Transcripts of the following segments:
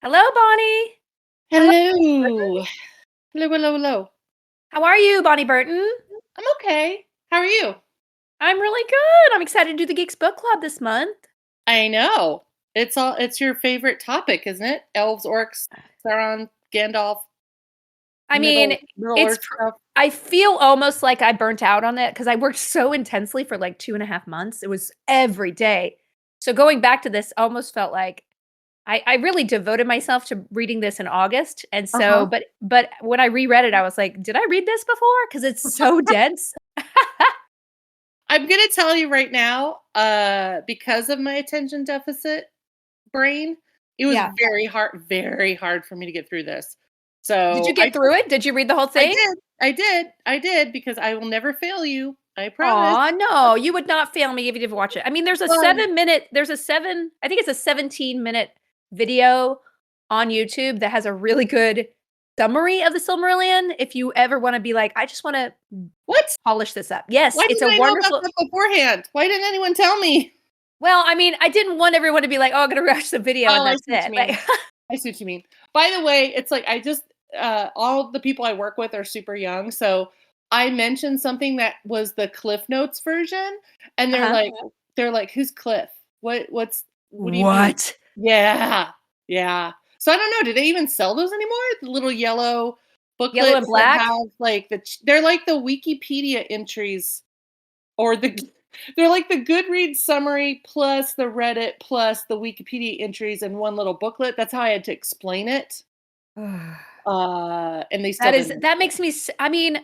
Hello, Bonnie. Hello. Hello. Hello, hello, hello. How are you, Bonnie Burton? I'm okay. How are you? I'm really good. I'm excited to do the Geeks Book Club this month. I know. It's your favorite topic, isn't it? Elves, orcs, Sauron, Gandalf, I mean, Middle Earth stuff. I feel almost like I burnt out on it because I worked so intensely for like 2.5 months. It was every day. So going back to this almost felt like I really devoted myself to reading this in August. And so, Uh-huh. but when I reread it, I was like, did I read this before? Because it's so dense. I'm gonna tell you right now, because of my attention deficit brain, it was Yeah. very hard for me to get through this. Did you So get through it? Did you read the whole I thing? did, I did because I will never fail you. I promise. Aw, no, you would not fail me if you didn't watch it. I mean, Well, I think it's a 17-minute video on YouTube that has a really good summary of the Silmarillion if you ever wanna be like, "I just wanna what? polish this up." Yes, Why it's a didn't I know about wonderful. that beforehand? Why didn't anyone tell me? Well, I mean, I didn't want everyone to be like, "Oh, I'm gonna watch the video and Oh, I that's see what you it." mean. Like I see what you mean. By the way, it's like I just all the people I work with are super young, so I mentioned something that was the Cliff Notes version, and they're Uh-huh. like "Who's Cliff? What do you mean?" What? Yeah. Yeah. So I don't know, do they even sell those anymore? The little yellow Yellow and booklets that black? have like they're like the Wikipedia entries or they're like the Goodreads summary plus the Reddit plus the Wikipedia entries in one little booklet. That's how I had to explain it. And they still didn't That understand. makes me I mean,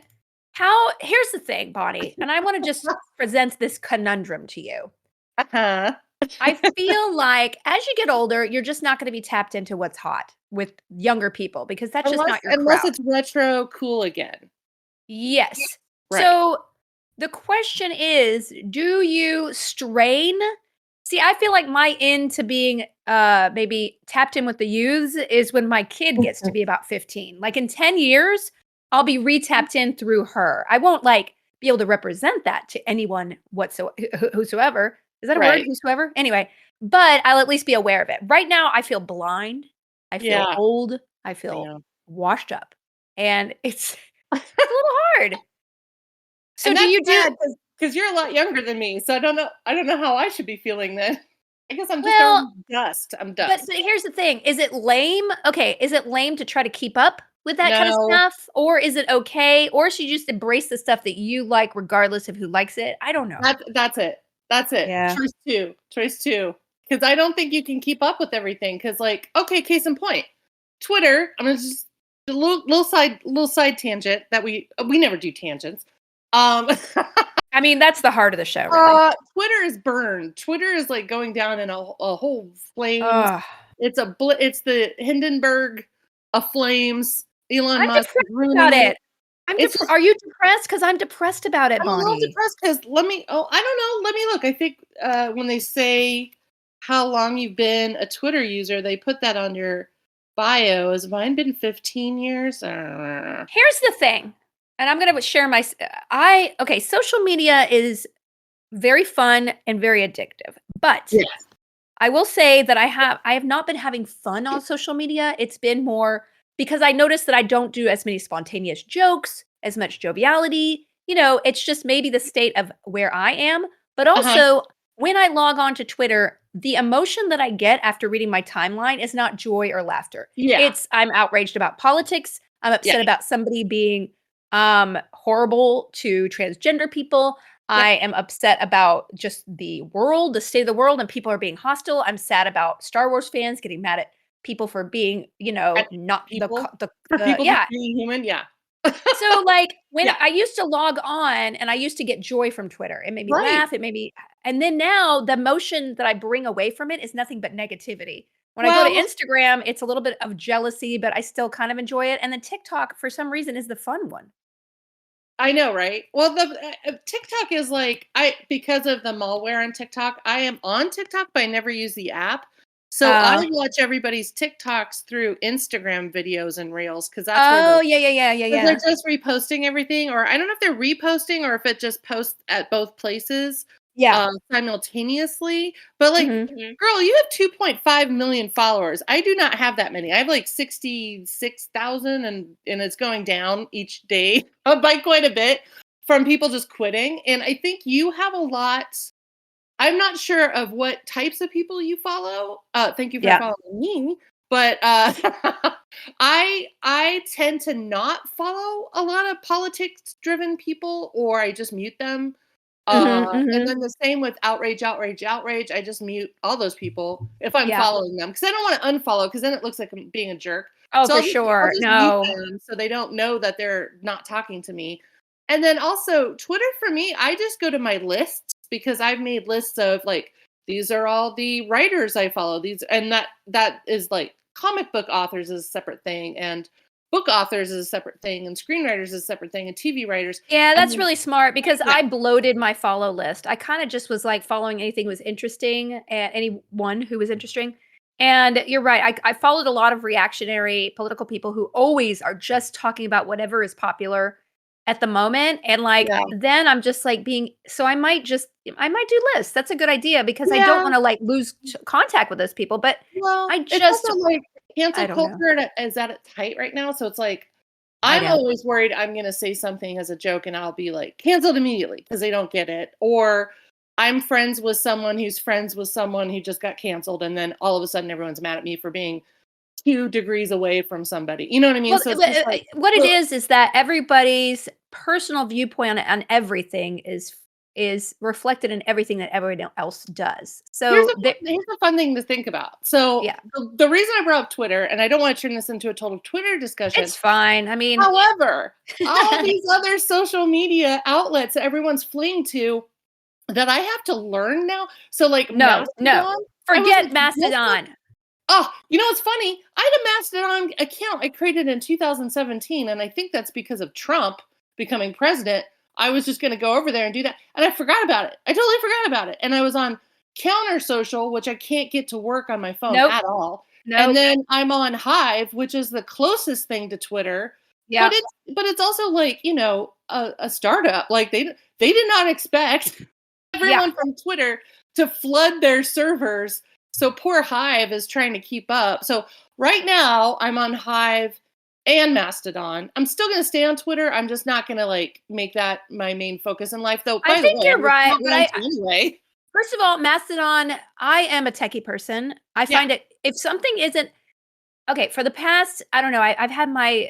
here's the thing, Bonnie, and I wanna just present this conundrum to you. Uh-huh. I feel like as you get older, you're just not gonna be tapped into what's hot with younger people because that's just Unless not your unless crowd. it's retro cool again. Yes. Right. So, the question is, do you strain? See, I feel like my into being, maybe tapped in with the youths is when my kid gets to be about 15. Like, in 10 years, I'll be re-tapped in through her. I won't, like, be able to represent that to anyone whosoever. Is that a word? Right. Whosoever? Anyway, but I'll at least be aware of it. Right now, I feel blind. I feel Yeah. old. I feel Yeah. washed up. And it's a little hard. So And do that's you do sad because you're a lot younger than me, so I don't know how I should be feeling then. I guess I'm just well, already dust. I'm but dust. here's the thing, is it lame? Okay, is it lame to try to keep up with that kind of No. stuff? Or is it okay? Or should you just embrace the stuff that you like regardless of who likes it? I don't know. That's it. That's it. Yeah. Choice 2. Choice 2. Because I don't think you can keep up with everything. Because like, okay, case in point. Twitter, I'm gonna just a little side tangent that we never do tangents. Um I mean, that's the heart of the show, really. Twitter is burned. Twitter is like going down in a whole flames. Ugh. It's the Hindenburg of flames. Elon I'm Musk is depressed about ruining it. it. It's just Are you depressed? Because 'Cause I'm depressed about it, I'm a little Bonnie. depressed because I don't know. Let me look. I think when they say how long you've been a Twitter user, they put that on your bio. Has mine been 15 years? Here's the thing, and I'm gonna share my I okay, social media is very fun and very addictive, but Yeah. I will say that I have not been having fun on social media. It's been more because I noticed that I don't do as many spontaneous jokes, as much joviality. It's just maybe the state of where I am. But Uh-huh. also, when I log on to Twitter, the emotion that I get after reading my timeline is not joy or laughter. Yeah. It's I'm outraged about politics. I'm Yeah. upset about somebody being horrible to transgender people. Yep. I am upset about just the world, the state of the world, and people are being hostile. I'm sad about Star Wars fans getting mad at people for being, And not people for people just yeah. being human. Yeah. So like when Yeah. I used to log on and I used to get joy from Twitter. It made me Right. laugh. It made me, and then now the emotion that I bring away from it is nothing but negativity. When I go to Well, Instagram, it's a little bit of jealousy, but I still kind of enjoy it. And then TikTok, for some reason, is the fun one. I know, right? Well, the TikTok is like I because of the malware on TikTok. I am on TikTok, but I never use the app. So I Uh, watch everybody's TikToks through Instagram videos and reels because that's where oh, yeah, yeah, yeah, yeah, because they're yeah. just reposting everything, or I don't know if they're reposting or if it just posts at both places. Yeah. simultaneously. But like, Mhm. girl, you have 2.5 million followers. I do not have that many. I have like 66,000, and it's going down each day by quite a bit from people just quitting. And I think you have a lot. I'm not sure of what types of people you follow. Thank you for Yeah. following me. But I tend to not follow a lot of politics driven people, or I just mute them. Mhm, And mhm. then the same with outrage, outrage, outrage. I just mute all those people if I'm Yeah. following them, because I don't want to unfollow, because then it looks like I'm being a jerk. Oh, So for I'll sure. just mute No. them so they don't know that they're not talking to me. And then also Twitter for me, I just go to my lists, because I've made lists of like, these are all the writers I follow. These, and that is like comic book authors is a separate thing, and book authors is a separate thing, and screenwriters is a separate thing, and TV writers. Yeah, And that's then, really smart because yeah, I bloated my follow list. I kinda just was, like, following anything that was interesting, anyone who was interesting, and you're right, I followed a lot of reactionary political people who always are just talking about whatever is popular at the moment, and, like, yeah, then I'm just, like, being so I might do lists. That's a good idea because I don't yeah. wanna, like, lose contact with those people, but Well, I it's just also like I cancel don't know. culture is at its height right now. So it's like, I I'm know. always worried I'm going to say something as a joke and I'll be like canceled immediately because they don't get it. Or I'm friends with someone who's friends with someone who just got canceled. And then all of a sudden everyone's mad at me for being 2 degrees away from somebody. You know what I mean? Well, So it's just like, what it well, is that everybody's personal viewpoint on everything is reflected in everything that everyone else does. So there here's a fun thing to think about. So yeah, the reason I brought up Twitter, and I don't want to turn this into a total Twitter discussion. it's fine. I mean However, all these other social media outlets that everyone's fleeing to, that I have to learn now. So like no, no. Mastodon, I was Forget like, what the, Mastodon. oh, you know, it's funny. I had a Mastodon account I created in 2017, and I think that's because of Trump becoming president. I was just going to go over there and do that, and I forgot about it. I totally forgot about it, and I was on Counter Social, which I can't get to work on my phone Nope, at all. And nope. then I'm on Hive, which is the closest thing to Twitter, but Yep. it's also like, you know, a startup. Like they did not expect Yeah. everyone from Twitter to flood their servers. So poor Hive is trying to keep up. So right now I'm on Hive and Mastodon. I'm still going to stay on Twitter. I'm just not going to like make that my main focus in life. Though, I by the think way, you're I'm right, not but going to anyway. first of all, Mastodon, I am a techie person. I Yeah. find it if something isn't okay, for the past, I don't know, I've had my,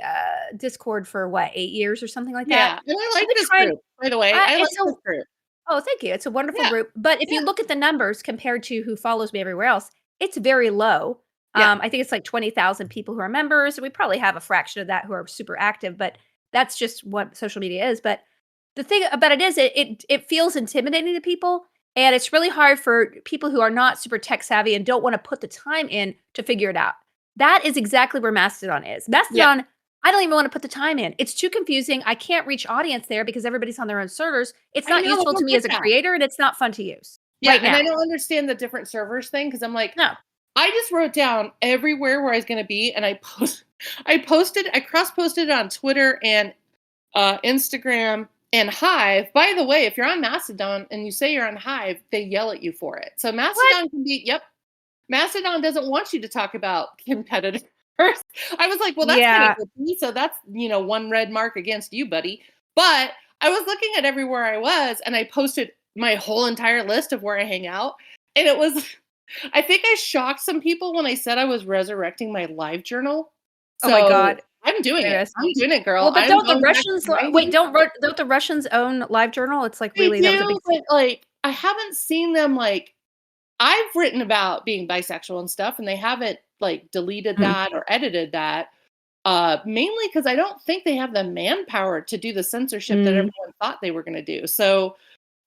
Discord for what, 8 years or something like that. Yeah. And I I've like been this trying group, by the way. I I like it's a this group. oh, thank you, it's a wonderful Yeah. group, but if Yeah. you look at the numbers compared to who follows me everywhere else, it's very low. Yeah. I think it's like 20,000 people who are members, and we probably have a fraction of that who are super active, but that's just what social media is, but the thing about it is it feels intimidating to people, and it's really hard for people who are not super tech savvy and don't wanna put the time in to figure it out. That is exactly where Mastodon is. Yeah. Mastodon, I don't even wanna put the time in. It's too confusing. I can't reach audience there because everybody's on their own servers. It's I not know. I useful to don't me get as a that. creator, and it's not fun to use Yeah. right And I now. don't understand the different servers thing, because I'm like, No. I just wrote down everywhere where I was going to be, and I cross posted on Twitter and Instagram and Hive. By the way, if you're on Mastodon and you say you're on Hive, they yell at you for it. So What? Mastodon can be, yep, Mastodon doesn't want you to talk about competitors. I was like, well, that's kind of Yeah. icky. So that's, you know, one red mark against you, buddy. But I was looking at everywhere I was, and I posted my whole entire list of where I hang out. And it was, I think I shocked some people when I said I was resurrecting my live journal. Oh my So god. I'm doing it. Goodness. I'm doing it, girl. Well, but I'm don't the going back to Russians wait, writing. don't the Russians own LiveJournal? It's like They really that was a do, big but like I haven't seen them like, I've written about being bisexual and stuff, and they haven't like deleted Mm. that or edited that. Mainly because I don't think they have the manpower to do the censorship that Mm. everyone thought they were going to do. So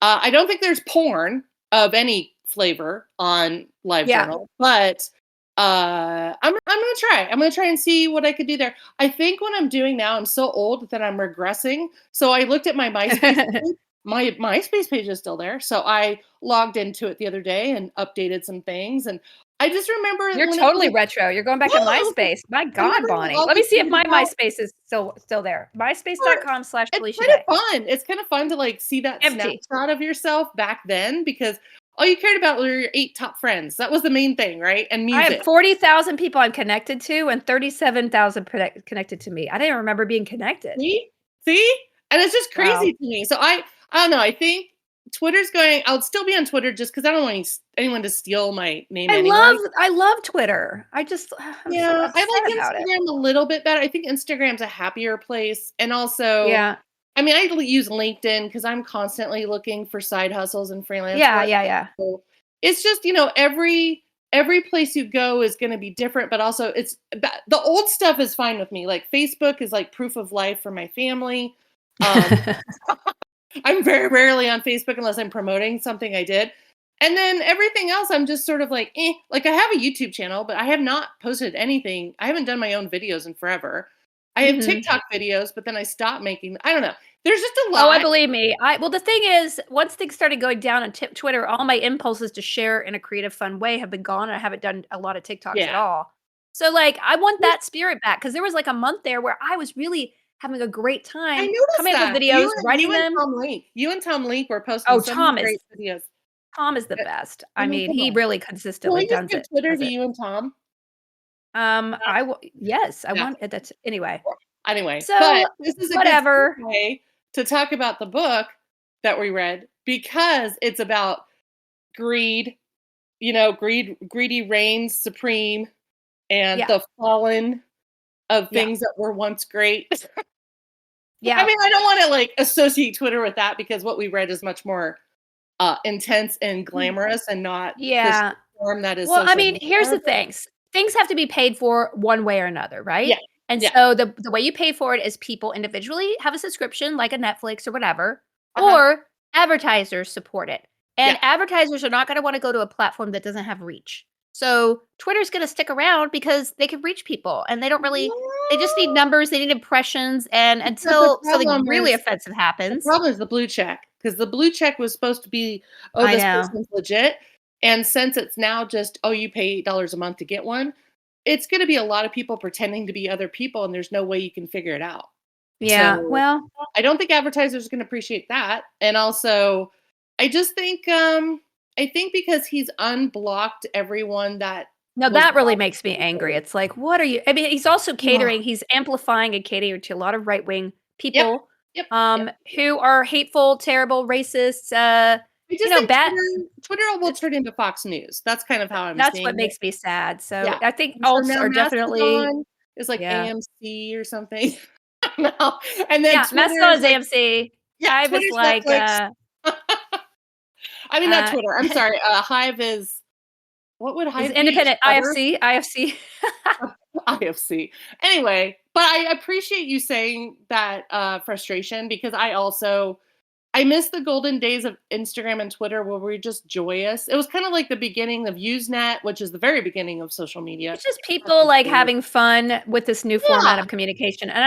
I don't think there's porn of any flavor on Yeah. LiveJournal, but I'm gonna try. I'm gonna try and see what I could do there. I think what I'm doing now, I'm so old that I'm regressing. So I looked at my MySpace page. My MySpace page is still there. So I logged into it the other day and updated some things. And I just remember You're when it totally was retro. You're going back to whoa, MySpace. My I God, remember Bonnie. all Let me the see if things my about MySpace is still there. or it's kind MySpace.com/FeliciaDay. of fun. It's kind of fun to like see that Empty. snapshot of yourself back then because all you cared about were your 8 top friends. That was the main thing, right? And I have music. 40,000 people I'm connected to and 37,000 connected to me. I didn't remember being connected. See? See? And it's just Wow. crazy to me. So I don't know. I think Twitter's going. I'll still be on Twitter just because I don't want anyone to steal my name anyway. I love Twitter. I just I'm so Yeah, I upset like about it. Instagram a little bit better. I think Instagram's a happier place, and also, Yeah. I mean, use LinkedIn because I'm constantly looking for side hustles and freelance Yeah, work. yeah, yeah. So it's just every place you go is going to be different, but also the old stuff is fine with me. Like Facebook is like proof of life for my family. Um, I'm very rarely on Facebook unless I'm promoting something I did. And then everything else, I'm just sort of like, eh. Like I have a YouTube channel, but I have not posted anything. I haven't done my own videos in forever. I have Mhm. TikTok videos, but then I stopped making. I don't know. There's just a Oh, I lot. believe me. I well, the thing is, once things started going down on Twitter, all my impulses to share in a creative, fun way have been gone, and I haven't done a lot of TikToks at Yeah. all. So, like, I want that spirit back because there was, like, a month there where I was really having a great I time noticed coming up with that videos, writing them. You and Tom Link were posting Oh, so many great videos. Tom is the Uh, best. I I mean, mean, come he on. really Can consistently we just give Twitter does to it. you and Tom? I will yes, I Yeah. want that's anyway. Anyway, So, but this is a good whatever. segue to talk about the book that we read because it's about greed, greedy reigns supreme and Yeah, the fallen of yeah, things that were once great. I yeah. mean, I don't want to like associate Twitter with that because what we read is much more intense and glamorous and not the Yeah. form that is Well, I social mean, here's media. the things. Things have to be paid for one way or another, right? Yeah. And Yeah. so the way you pay for it is people individually have a subscription like a Netflix or whatever, Uh-huh. or advertisers support it. And Yeah. advertisers are not going to want to go to a platform that doesn't have reach. So Twitter's going to stick around because they can reach people and they just need numbers, they need impressions. And But the until something problem really is offensive happens, the blue check, because the blue check was supposed to be, "Oh, I this know. person's legit," and since it's now just, "Oh, you pay $8 a month to get one," it's gonna be a lot of people pretending to be other people, and there's no way you can figure it out. Yeah. So, Well, I don't think advertisers are gonna appreciate that, and also, I just think, I think because he's unblocked everyone that no, was that really blocked makes me angry. before. It's like, what are you I mean, he's also Ugh. he's amplifying and catering to a lot of right-wing Yep. people, Yep. Yep. who are hateful, terrible, racist, I just think bad Twitter will turn into Fox News. That's kind of how I'm that's what seeing it. makes me sad. So, Yeah. I think And so alts now are definitely Mastodon is like yeah. AMC or something. No. And then Yeah, Twitter Mastodon is is like, AMC. yeah, Hive is Twitter's like, Netflix. I mean, not uh, Twitter. I'm sorry. Hive is what would is Hive be? independent Shutter? IFC. IFC. Anyway, but I appreciate you saying that frustration because I miss the golden days of Instagram and Twitter where we were just joyous. It was kind of like the beginning of Usenet, which is the very beginning of social media. It's just people, like, having fun with this new format Yeah, of communication, and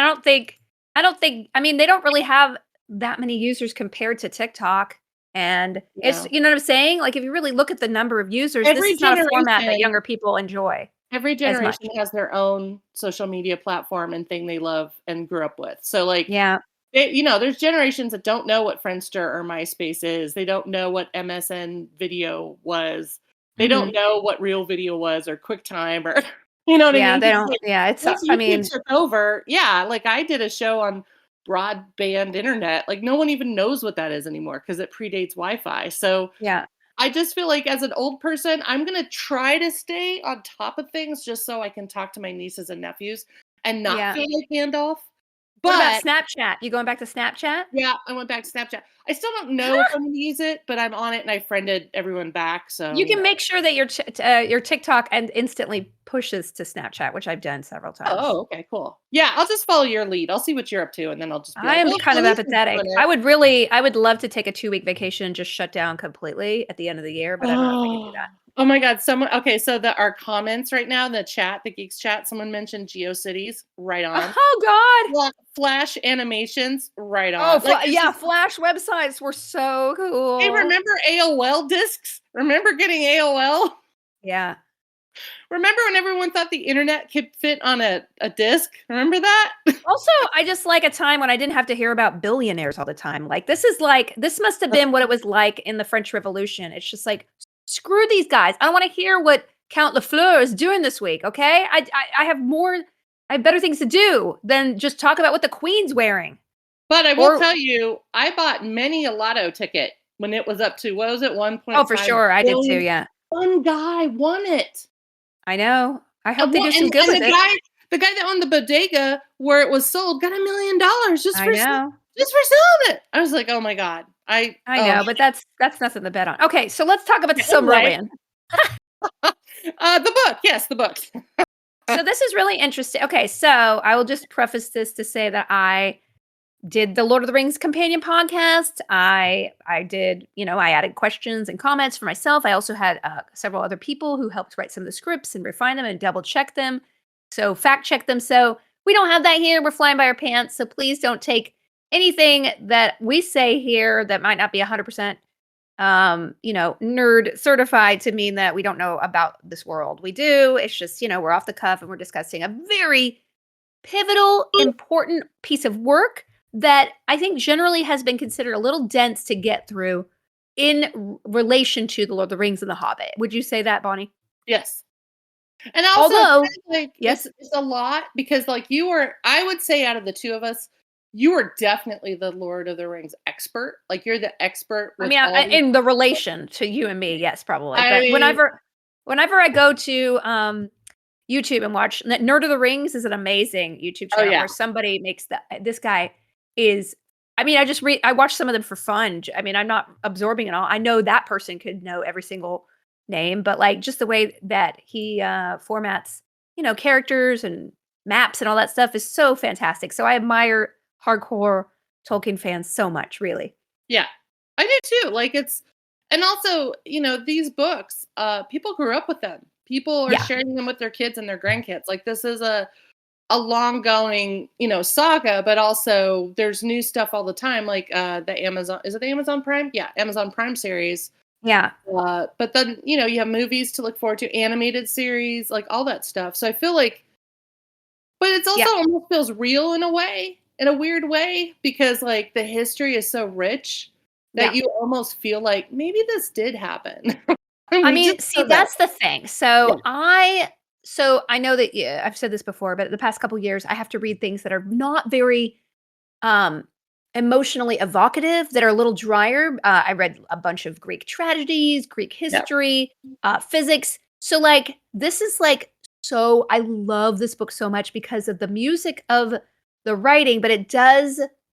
I mean, they don't really have that many users compared to TikTok, and it's yeah. you know what I'm saying? Like, if you really look at the number of users, this Every is not a format that generation younger people enjoy every as generation much. has their own social media platform and thing they love and grew up with. So like Yeah. there's generations that don't know what Friendster or MySpace is. They don't know what MSN video was. They don't Mhm. know what Real Video was or QuickTime or you know what I Yeah, mean? they 'Cause don't like yeah, it's once I YouTube mean took over, yeah, like I did a show on broadband internet. Like no one even knows what that is anymore because it predates Wi-Fi. So yeah, I just feel like as an old person, I'm gonna try to stay on top of things just so I can talk to my nieces and nephews and not yeah. feel like Gandalf. What about But Snapchat? You going back to Snapchat? yeah, I went back to Snapchat. I still don't know if I'm gonna use it, but I'm on it and I friended everyone back. So You can make sure that your TikTok and instantly pushes to Snapchat, which I've done several times. okay, cool. Yeah, I'll just follow your lead. I'll see what you're up to, and then I'll just be I like, am "Oh, kind of Felicia's apathetic. doing it." I would love to take a 2-week vacation and just shut down completely at the end of the year, but I don't know if I could do Oh, that. oh my God! Someone okay. So our comments right now in the chat, the Geeks chat, someone mentioned GeoCities. Right on. Oh god! Flash animations. Right Oh, on. Like it's yeah, just Flash websites were so hey, cool. remember AOL discs? Remember getting AOL? Yeah. Remember when everyone thought the internet could fit on a disc? Remember that? Also, I just like a time when I didn't have to hear about billionaires all the time. Like, this must have been what it was like in the French Revolution. It's just like, screw these guys. I don't want to hear what Count Lafleur is doing this week. Okay, I have more, I have better things to do than just talk about what the Queen's wearing. But I will Or tell you, I bought many a lotto ticket when it was up to, what was it, oh, for 1.5 sure, I did too. billion. Yeah, One guy won it. I know. I hope And they one do some and good and with it. the guy that owned the bodega where it was sold got $1 million I know. just for selling it. I was like, "Oh my god." I know, but that's nothing to bet on. Okay, so let's talk about the Anyway, Silmarillion. the book, yes, the book. So this is really interesting. Okay, so I will just preface this to say that I did the Lord of the Rings companion podcast. I did, I added questions and comments for myself. I also had several other people who helped write some of the scripts and refine them and double check them. So fact check them. So we don't have that here. We're flying by our pants. So please don't take anything that we say here that might not be 100% nerd certified to mean that we don't know about this world. We do. It's just, we're off the cuff and we're discussing a very pivotal, important piece of work that I think generally has been considered a little dense to get through in relation to The Lord of the Rings and The Hobbit. Would you say that, Bonnie? Yes. And also, it's Although, kind of like yes. it's a lot because, like, I would say out of the two of us, you are definitely the Lord of the Rings expert. Like, you're the expert I with mean, all these in the relation to you and me, yes, probably. But I whenever I go to YouTube and watch Nerd of the Rings is an amazing YouTube Oh, channel yeah. where somebody makes this guy is I mean, I watch some of them for fun. I mean, I'm not absorbing it all. I know that person could know every single name, but like just the way that he formats, characters and maps and all that stuff is so fantastic. So I admire hardcore Tolkien fans so much, really. Yeah. I do too. Like, it's and also, these books, people grew up with them. People are Yeah. sharing them with their kids and their grandkids. Like, this is a long going, saga, but also there's new stuff all the time. Like, the Amazon, is it the Amazon Prime? Yeah, Amazon Prime series. Yeah. But then, you have movies to look forward to, animated series, like all that stuff. So I feel like, but it's also Yeah. almost feels real in a way, in a weird way, because like the history is so rich that Yeah. you almost feel like maybe this did happen. I We mean, just see, don't know. that's the thing. Yeah. I know that I've said this before, but the past couple years I have to read things that are not very um emotionally evocative, that are a little drier. I read a bunch of Greek tragedies, Greek Yeah. history, physics. So like this is like so I love this book so much because of the music of the writing, but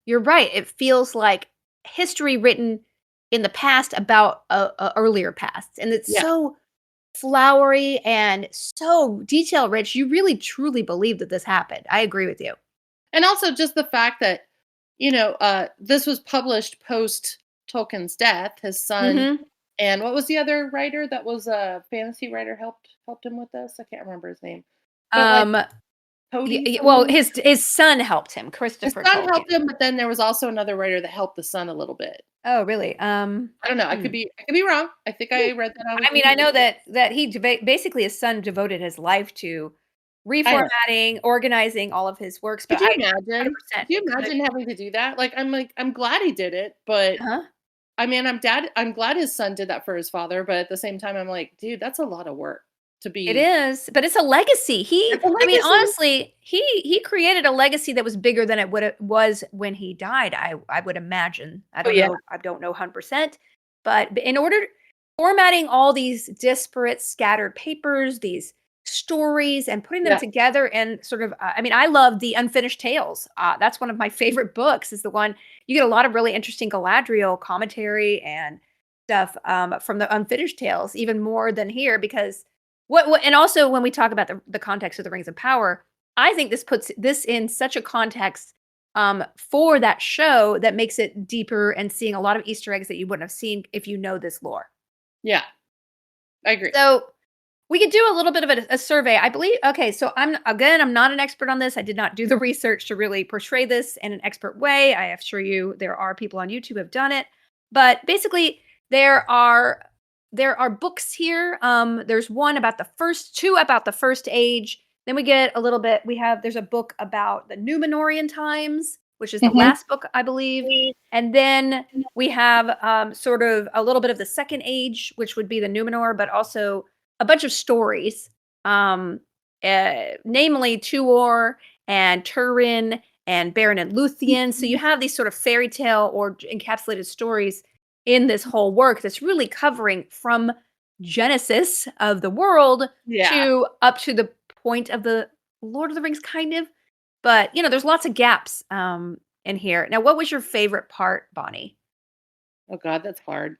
you're right. It feels like history written in the past about a earlier past. And it's Yeah. so flowery and so detail rich. You really truly believe that this happened. I agree with you. And also just the fact that, this was published post Tolkien's death, his son, Mhm. and what was the other writer that was a fantasy writer helped him with this? I can't remember his name. But like Um, Cody well, something? his son helped him, His Christopher son helped Tolkien. him, but then there was also another writer that helped the son a little bit. Oh, really? I don't know. Hmm. I could be wrong. I think I read that on I mean, I Wikipedia. know that he basically his son devoted his life to I know. reformatting, organizing all of his works, but Could you I imagine? 100% Could you it could. imagine having to do that? Like, I'm glad he did it, but Huh? I mean, I'm glad his son did that for his father, but at the same time, I'm like, dude, that's a lot of work to It be. is, but it's a legacy. It's a I mean, legacy. honestly, he created a legacy that was bigger than it was when he died. I would imagine. I Oh don't yeah, know. I don't know 100%, but in order formatting all these disparate, scattered papers, these stories, and putting them yeah, together, and sort of, I mean, I love the Unfinished Tales. That's one of my favorite books. Is the one you get a lot of really interesting Galadriel commentary and stuff from the Unfinished Tales, even more than here because and also when we talk about the context of the Rings of Power, I think this puts this in such a context, for that show that makes it deeper and seeing a lot of Easter eggs that you wouldn't have seen if you know this lore. yeah. I agree. So, we could do a little bit of a survey. I believe okay, so I'm not an expert on this. I did not do the research to really portray this in an expert way. I assure you there are people on YouTube who have done it. But basically, there are there are books here. There's one about two about the first age. Then we get a little bit. There's a book about the Numenorian times, which is the Mhm. last book, I believe. And then we have sort of a little bit of the second age, which would be the Numenor, but also a bunch of stories, namely Tuor and Turin and Beren and Luthien. So you have these sort of fairy tale or encapsulated stories in this whole work that's really covering from Genesis of the world Yeah. to up to the point of the Lord of the Rings, kind of. But there's lots of gaps in here. Now, what was your favorite part, Bonnie? Oh god, that's hard.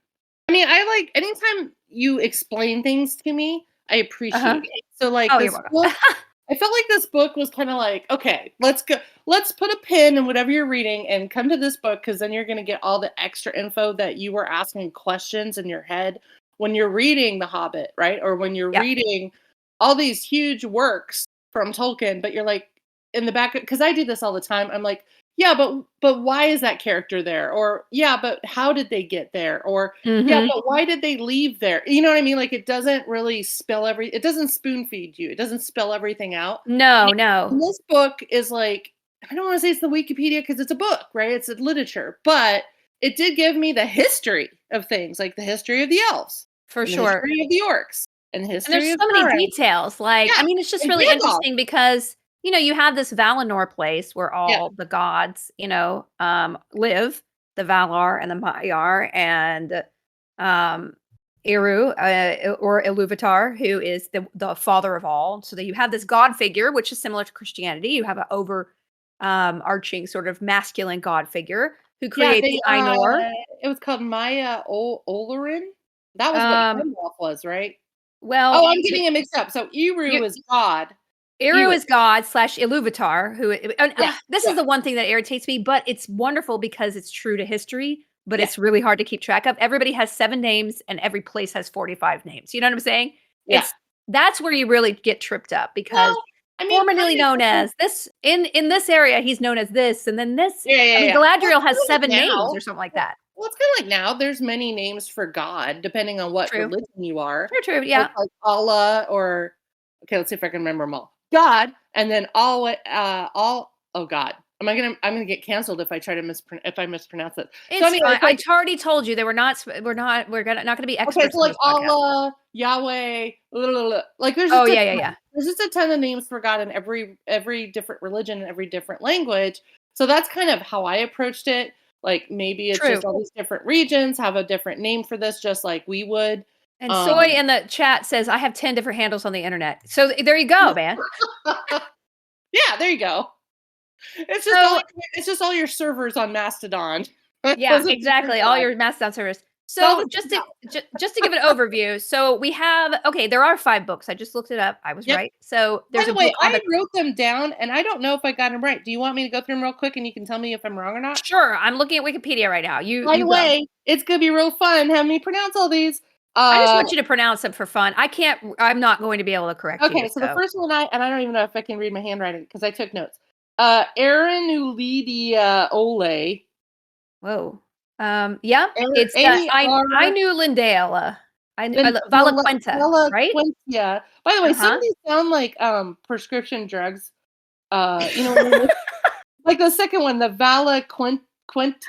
I mean, I like anytime you explain things to me, I Uh-huh. appreciate it. So like Oh, you're this welcome. book, I felt like this book was kind of like, okay, let's put a pin in whatever you're reading and come to this book because then you're going to get all the extra info that you were asking questions in your head when you're reading The Hobbit, right? Or when you're Yeah. reading all these huge works from Tolkien, but you're like in the back because I do this all the time. I'm like, yeah, but why is that character there? Or yeah, but how did they get there? Or yeah, Mhm. but why did they leave there? You know what I mean? Like it doesn't really it doesn't spoon feed you. It doesn't spell everything out. No, no. And this book is like, I don't want to say it's the Wikipedia because it's a book, right? It's a literature, but it did give me the history of things, like the history of the elves For and the sure. history of the orcs and the And there's history of so many Sauron. details, like, I Yeah, mean, it's just and really Gandalf. interesting because, you have this Valinor place where Yeah, all the gods, live, the Valar and the Maiar and, um, Eru, or Iluvatar, who is the father of all. So that you have this god figure, which is similar to Christianity. You have an arching sort of masculine god figure who yeah. creates the Ainur. It was called Maya Olorin. That was what Um, Gandalf was, right? Oh, well, I'm getting it mixed up. So Eru is God. Eru Eru. is God slash Iluvatar, who and, Yeah, this is yeah, the one thing that irritates me, but it's wonderful because it's true to history, but yeah, it's really hard to keep track of. Everybody has 7 names and every place has 45 names. You know what I'm saying? yeah. That's where you really get tripped up because Well, I mean, formerly kind known of. as this in this area, he's known as this, and then this. Yeah, I yeah, mean, yeah. Well, it's Galadriel has kinda like 7 names now. or something like that. Well, it's kinda like now, there's many names for God, depending on what True. religion you are. True, true, So yeah. it's like Allah or okay, let's see if I can remember them all. God, and then all oh god. I'm gonna get canceled if I try to if I mispronounce it. So It's anyway, fine. it's I like already told you they were not sp we're not gonna be okay, experts so on like this podcast. Allah, Yahweh, like Oh, yeah, yeah, yeah. there's just a ton of names for God in every different religion and every different language. So that's kind of how I approached it. Like maybe it's True. just all these different regions have a different name for this, just like we would. And Soy Um in the chat says, "I have 10 different handles on the internet." So there you go, man. yeah, there you go. So It's just all your servers on Mastodon. yeah, Those are different exactly, all gods. your Mastodon servers. It's all So the same God. just to give an overview, so we have okay, there are 5 books. I just looked it up. I was Yep. right. So By there's the a way, book on I the wrote them down and I don't know if I got them right. Do you want me to go through them real quick and you can tell me if I'm wrong or not? Sure, I'm looking at Wikipedia right now. You By you the go. way, it's gonna be real fun having me pronounce all these. I just Uh, want you to pronounce them for fun. I'm not going to be able to correct you, okay, so the so first one I don't even know if I can read my handwriting because I took notes. Aranulidia Ole. whoa. Yeah, it's the I A-R knew Lindale. I then Valaquenta, right? Quintia. By the way, some of Uh-huh. these sound like prescription drugs. You know what I mean? Like the second one, the Quintia.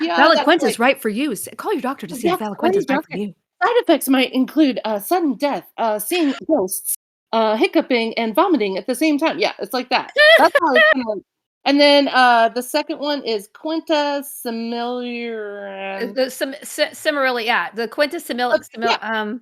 That's like Valaquenta's right for you. Call your doctor to see if that's right, Valaquenta's right for doctor. you. Side effects might include sudden death, seeing ghosts, hiccuping, and vomiting at the same time. Yeah, it's like that. That's how it's kind of like. And then the second one is Quinta Similiarum. The Silmarillion, yeah, the Quinta Yeah,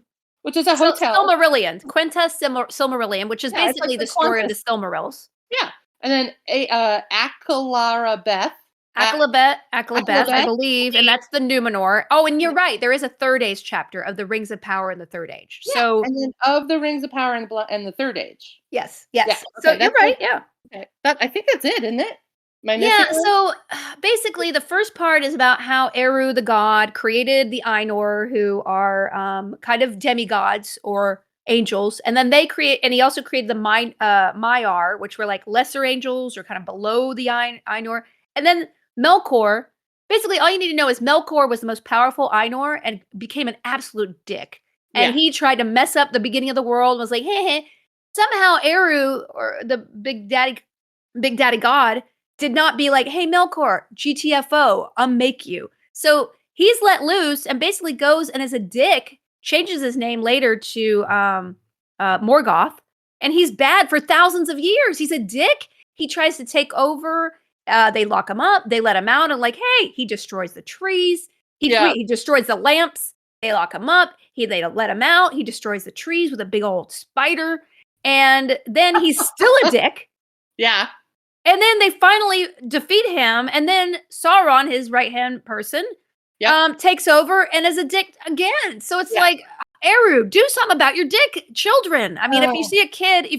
which is a hotel. Silmarillion, Quinta Silmarillion, which is Yeah, it's like basically the the story of the Qantas. Silmarils. Yeah, and then a Akalara Beth. Akhlabeth, I Akalabeth. believe, and that's the Numenor. Oh, and you're right, there is a Third Age chapter of the Rings of Power in the Third Age. Yeah, So, and then of the Rings of Power and Blood and the Third Age. yes, Yeah, yes. So okay, you're that's right, like yeah. okay. That I think that's it, isn't it? Am I missing Yeah, one? so basically the first part is about how Eru the god created the Ainur who are kind of demigods or angels and then and he also created the Maiar which were like lesser angels or kind of below the Ainur. And then Melkor, basically all you need to know is Melkor was the most powerful Ainur and became an absolute dick and Yeah. he tried to mess up the beginning of the world and was like, "Hey, hey." Somehow Eru, or the Big Daddy God, did not be like, "Hey, Melkor, GTFO, make you." So he's let loose and basically goes and is a dick, changes his name later to Morgoth, and he's bad for thousands of years. He's a dick. He tries to take over. They lock him up. They let him out, and like, hey, he destroys the trees. Yeah. He destroys the lamps. They lock him up. They let him out. He destroys the trees with a big old spider, and then he's still a dick. Yeah. And then they finally defeat him, and then Sauron, his right-hand person, Yep. takes over and is a dick again. So it's Yeah. like, Eru, do something about your dick children. I mean, if you Oh.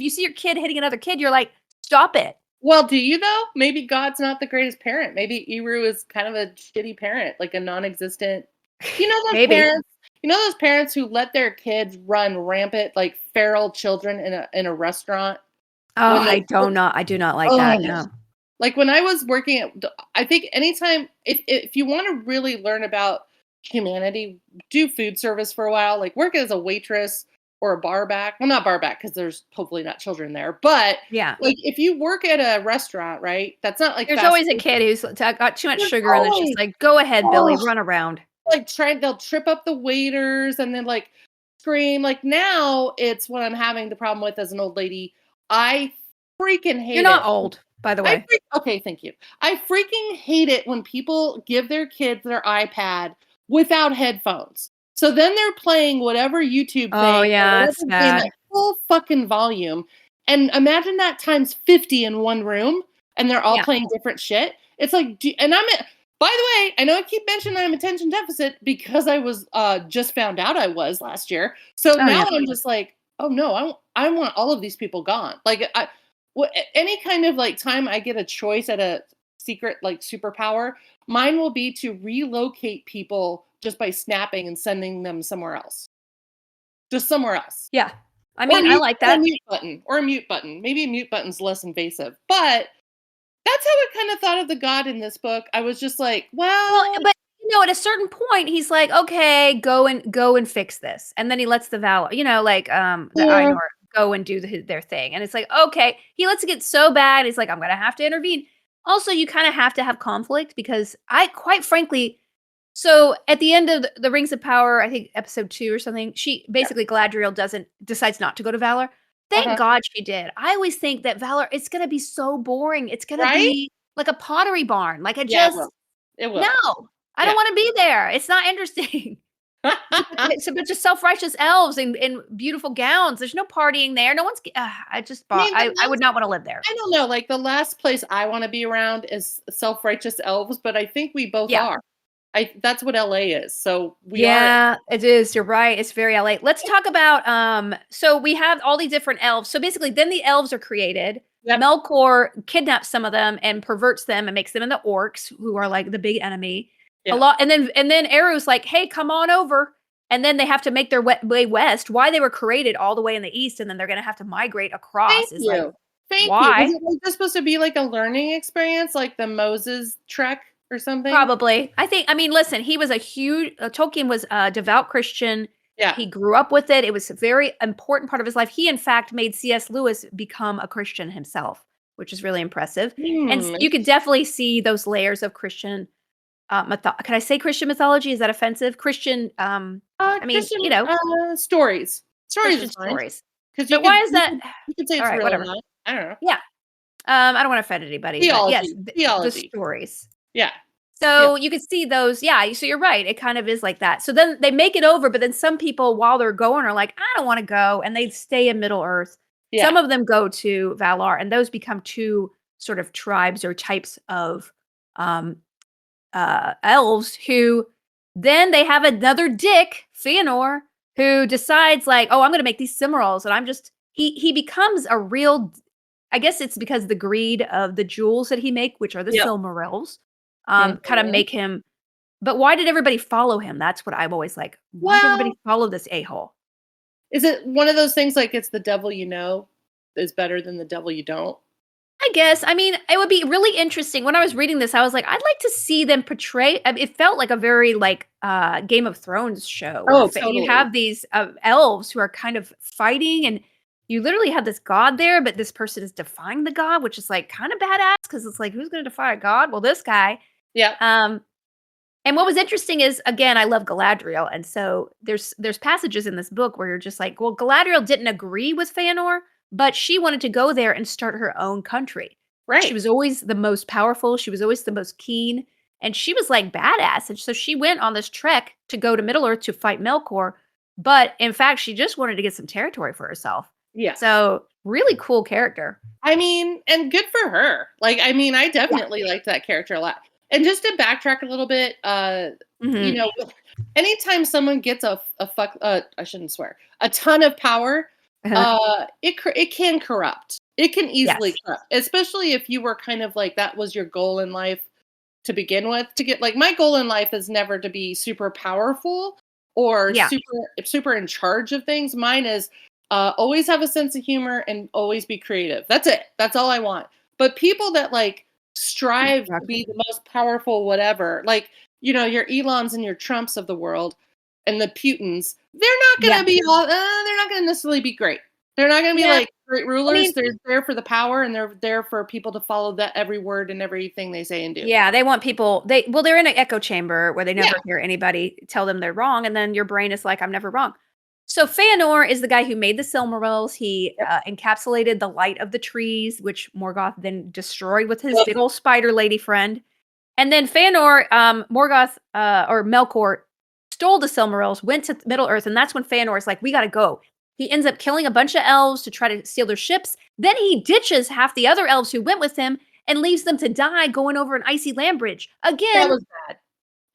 see your kid hitting another kid, you're like, stop it. Well, do you though? Maybe God's not the greatest parent. Maybe Eru is kind of a shitty parent, like a non-existent. You know those Maybe. parents. You know those parents who let their kids run rampant, like feral children in a restaurant. Oh, When the I do not like that. oh, No. like when I was working at, I think anytime if you want to really learn about humanity, do food service for a while. Like work as a waitress or a bar back. Well, not bar back because there's hopefully not children there. But Yeah. like if you work at a restaurant, right? That's not like There's fast always a food. kid who's got too much There's sugar, and then she's always like, go ahead, Billy, oh, run around. like they'll trip up the waiters and then like scream. Like now it's what I'm having the problem with as an old lady. I freaking You're hate not it. old, by the way. Okay, thank you. I freaking hate it when people give their kids their iPad without headphones. So then they're playing whatever YouTube Oh, thing or yeah, it's whatever game sad. at full fucking volume. And imagine that times 50 in one room and they're all Yeah. playing different shit. It's like, by the way, I know I keep mentioning I'm attention deficit because I was just found out I was last year. So Oh, now yeah. I'm just like, oh no, I want all of these people gone. Like any kind of like time I get a choice at a secret like superpower, mine will be to relocate people just by snapping and sending them somewhere else. Just somewhere else. Yeah. I Or mean, I like or a that. mute button. Or a mute button. Maybe a mute button's less invasive. But that's how I kind of thought of the God in this book. I was just like, Well, well, but, at a certain point, he's like, "Okay, go and fix this." And then he lets the Valar, like, the yeah, Ainur go and do their thing. And it's like, okay, he lets it get so bad, he's like, "I'm gonna have to intervene." Also, you kinda have to have conflict because I quite frankly, so at the end of the Rings of Power, I think episode 2 or something, she yeah, basically Galadriel decides not to go to Valar. Thank uh-huh. God she did. I always think that Valar, it's gonna be so boring. It's gonna Right? be like a pottery barn. Like, Yeah, it will. It no, will. I don't Yeah. wanna be there. It's not interesting. It's a bunch of self-righteous elves in beautiful gowns. There's no partying there. No one's I mean, I would not wanna live there. I don't know, like, the last place I wanna be around is self-righteous elves, but I think we both Yeah. are. That's what LA is, so we are. Yeah, it is, you're right, it's very LA. Let's talk about, so we have all these different elves. So basically, then the elves are created. Yep, Melkor kidnaps some of them and perverts them and makes them into orcs, who are, like, the big enemy. A yeah. lot and then Eru's like, "Hey, come on over." And then they have to make their way west. Why they were created all the way in the east, and then they're gonna have to migrate Thank across is, like, you. Thank you. Was why? it, like, just supposed to be, like, a learning experience, like the Moses trek or something? Probably. I mean, listen, he was Tolkien was a devout Christian. Yeah. He grew up with it. It was a very important part of his life. He, in fact, made C.S. Lewis become a Christian himself, which is really impressive. And you could definitely see those layers of Christian can I say Christian mythology? Is that offensive? Christian, I mean, Christian, stories. Stories Christian is fine stories. 'cause But why is that? you could say All it's right, real or whatever. not. I don't know. Yeah. I don't want to offend anybody, but yes, the Theology. stories. Yeah. Yeah. So you could see those, yeah, so you're right, it kind of is like that. So then they make it over, but then some people while they're going are like, "I don't wanna go," and they stay in Middle Earth. Yeah. Some of them go to Valar, and those become 2 sort of tribes or types of, um, elves who then they have another dick, Fëanor, who decides like, "Oh, I'm gonna make these Cimarals," and I'm just he becomes a real I guess it's because the greed of the jewels that he make, which are the Yep. Silmarils, kinda Mhm. make him but why did everybody follow him? That's what I'm always like, "Why did everybody Well, follow this a-hole?" is it one of those things like it's the devil you know is better than the devil you don't? I guess. I mean, it would be really interesting. When I was reading this, I was like, I'd like to see them portray. It felt like a very like Game of Thrones show where Oh, you totally. have these elves who are kind of fighting, and you literally have this god there, but this person is defying the god, which is like kind of badass because it's like, who's going to defy a god? Well, this guy. Yeah. Um, and what was interesting is, again, I love Galadriel, and so there's passages in this book where you're just like, well, Galadriel didn't agree with Feanor, but she wanted to go there and start her own country. She Right. was always the most powerful, she was always the most keen, and she was, like, badass, and so she went on this trek to go to Middle-earth to fight Melkor, but in fact, she just wanted to get some territory for herself. Yeah. So, really cool character. I mean, and good for her. Like, I mean, I Yeah. definitely liked that character a lot. And just to backtrack a little bit, you Mhm. know, anytime someone gets I shouldn't swear, a ton of power, Uh-huh. it can corrupt. It can easily Yes. corrupt, especially if you were kind of like that was your goal in life to begin with. To get like my goal in life is never to be super powerful or Yeah. super in charge of things. Mine is always have a sense of humor and always be creative. That's it. That's all I want. But people that like strive to be Exactly. the most powerful, whatever, like, you know, your Elons and your Trumps of the world and the Putins, they're not going Yeah. to be they're not going to necessarily be great. They're not going to be Yeah. like great I mean, rulers. They're there for the power and they're there for people to follow that every word and everything they say and do. yeah, they want people they're in an echo chamber where they Yeah. never hear anybody tell them they're wrong, and then your brain is like, "I'm never wrong." So Feanor is the guy who made the Silmarils. He, Yep. encapsulated the light of the trees, which Morgoth then destroyed with his Ugh. big old spider lady friend. And then Feanor, Morgoth, or Melkor stole the Silmarils, went to Middle-earth, and that's when Feanor is like, "We gotta go." He ends up killing a bunch of elves to try to steal their ships. Then he ditches half the other elves who went with him and leaves them to die going over an icy land bridge. That Again, was bad.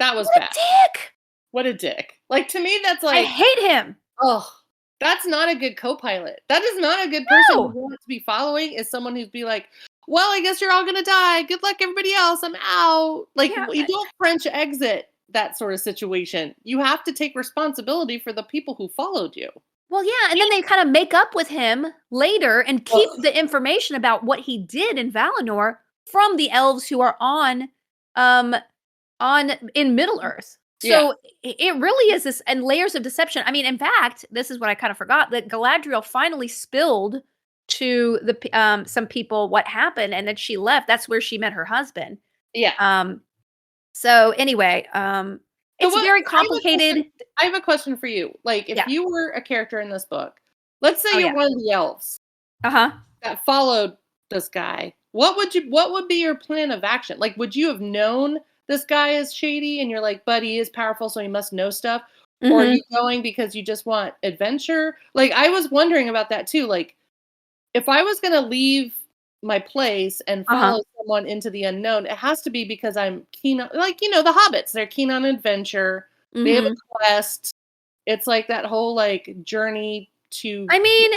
That was what a bad. dick! What a dick. Like to me, that's I like, hate him. oh, that's not a good co-pilot. That is not a good person you No. want to be following is someone who's be like, well, I guess you're all gonna die. Good luck, everybody else. I'm out. Like Yeah, you don't French exit that sort of situation. You have to take responsibility for the people who followed you. well, yeah, and then they kinda make up with him later and keep Ugh. the information about what he did in Valinor from the elves who are um, on in Middle-earth. Yeah. So, it really is this and layers of deception. I mean, in fact, this is what I kinda forgot, that Galadriel finally spilled to some people what happened, and then she left. That's where she met her husband. Yeah. Um, so anyway, So it's what very I have a question complicated. I have a question for you. Like if Yeah. you were a character in this book, let's say Oh, you're yeah. one of the elves Uh-huh. that followed this guy, what would be your plan of action? Like, would you have known this guy is shady and you're like, but he is powerful, so he must know stuff? Or are you Mhm. going because you just want adventure? Like, I was wondering about that too. Like, if I was gonna leave my place and Uh-huh. follow someone into the unknown, it has to be because I'm keen on, like, you know, the hobbits, they're keen on adventure. They have Mhm. a quest. It's like that whole like journey to I mean,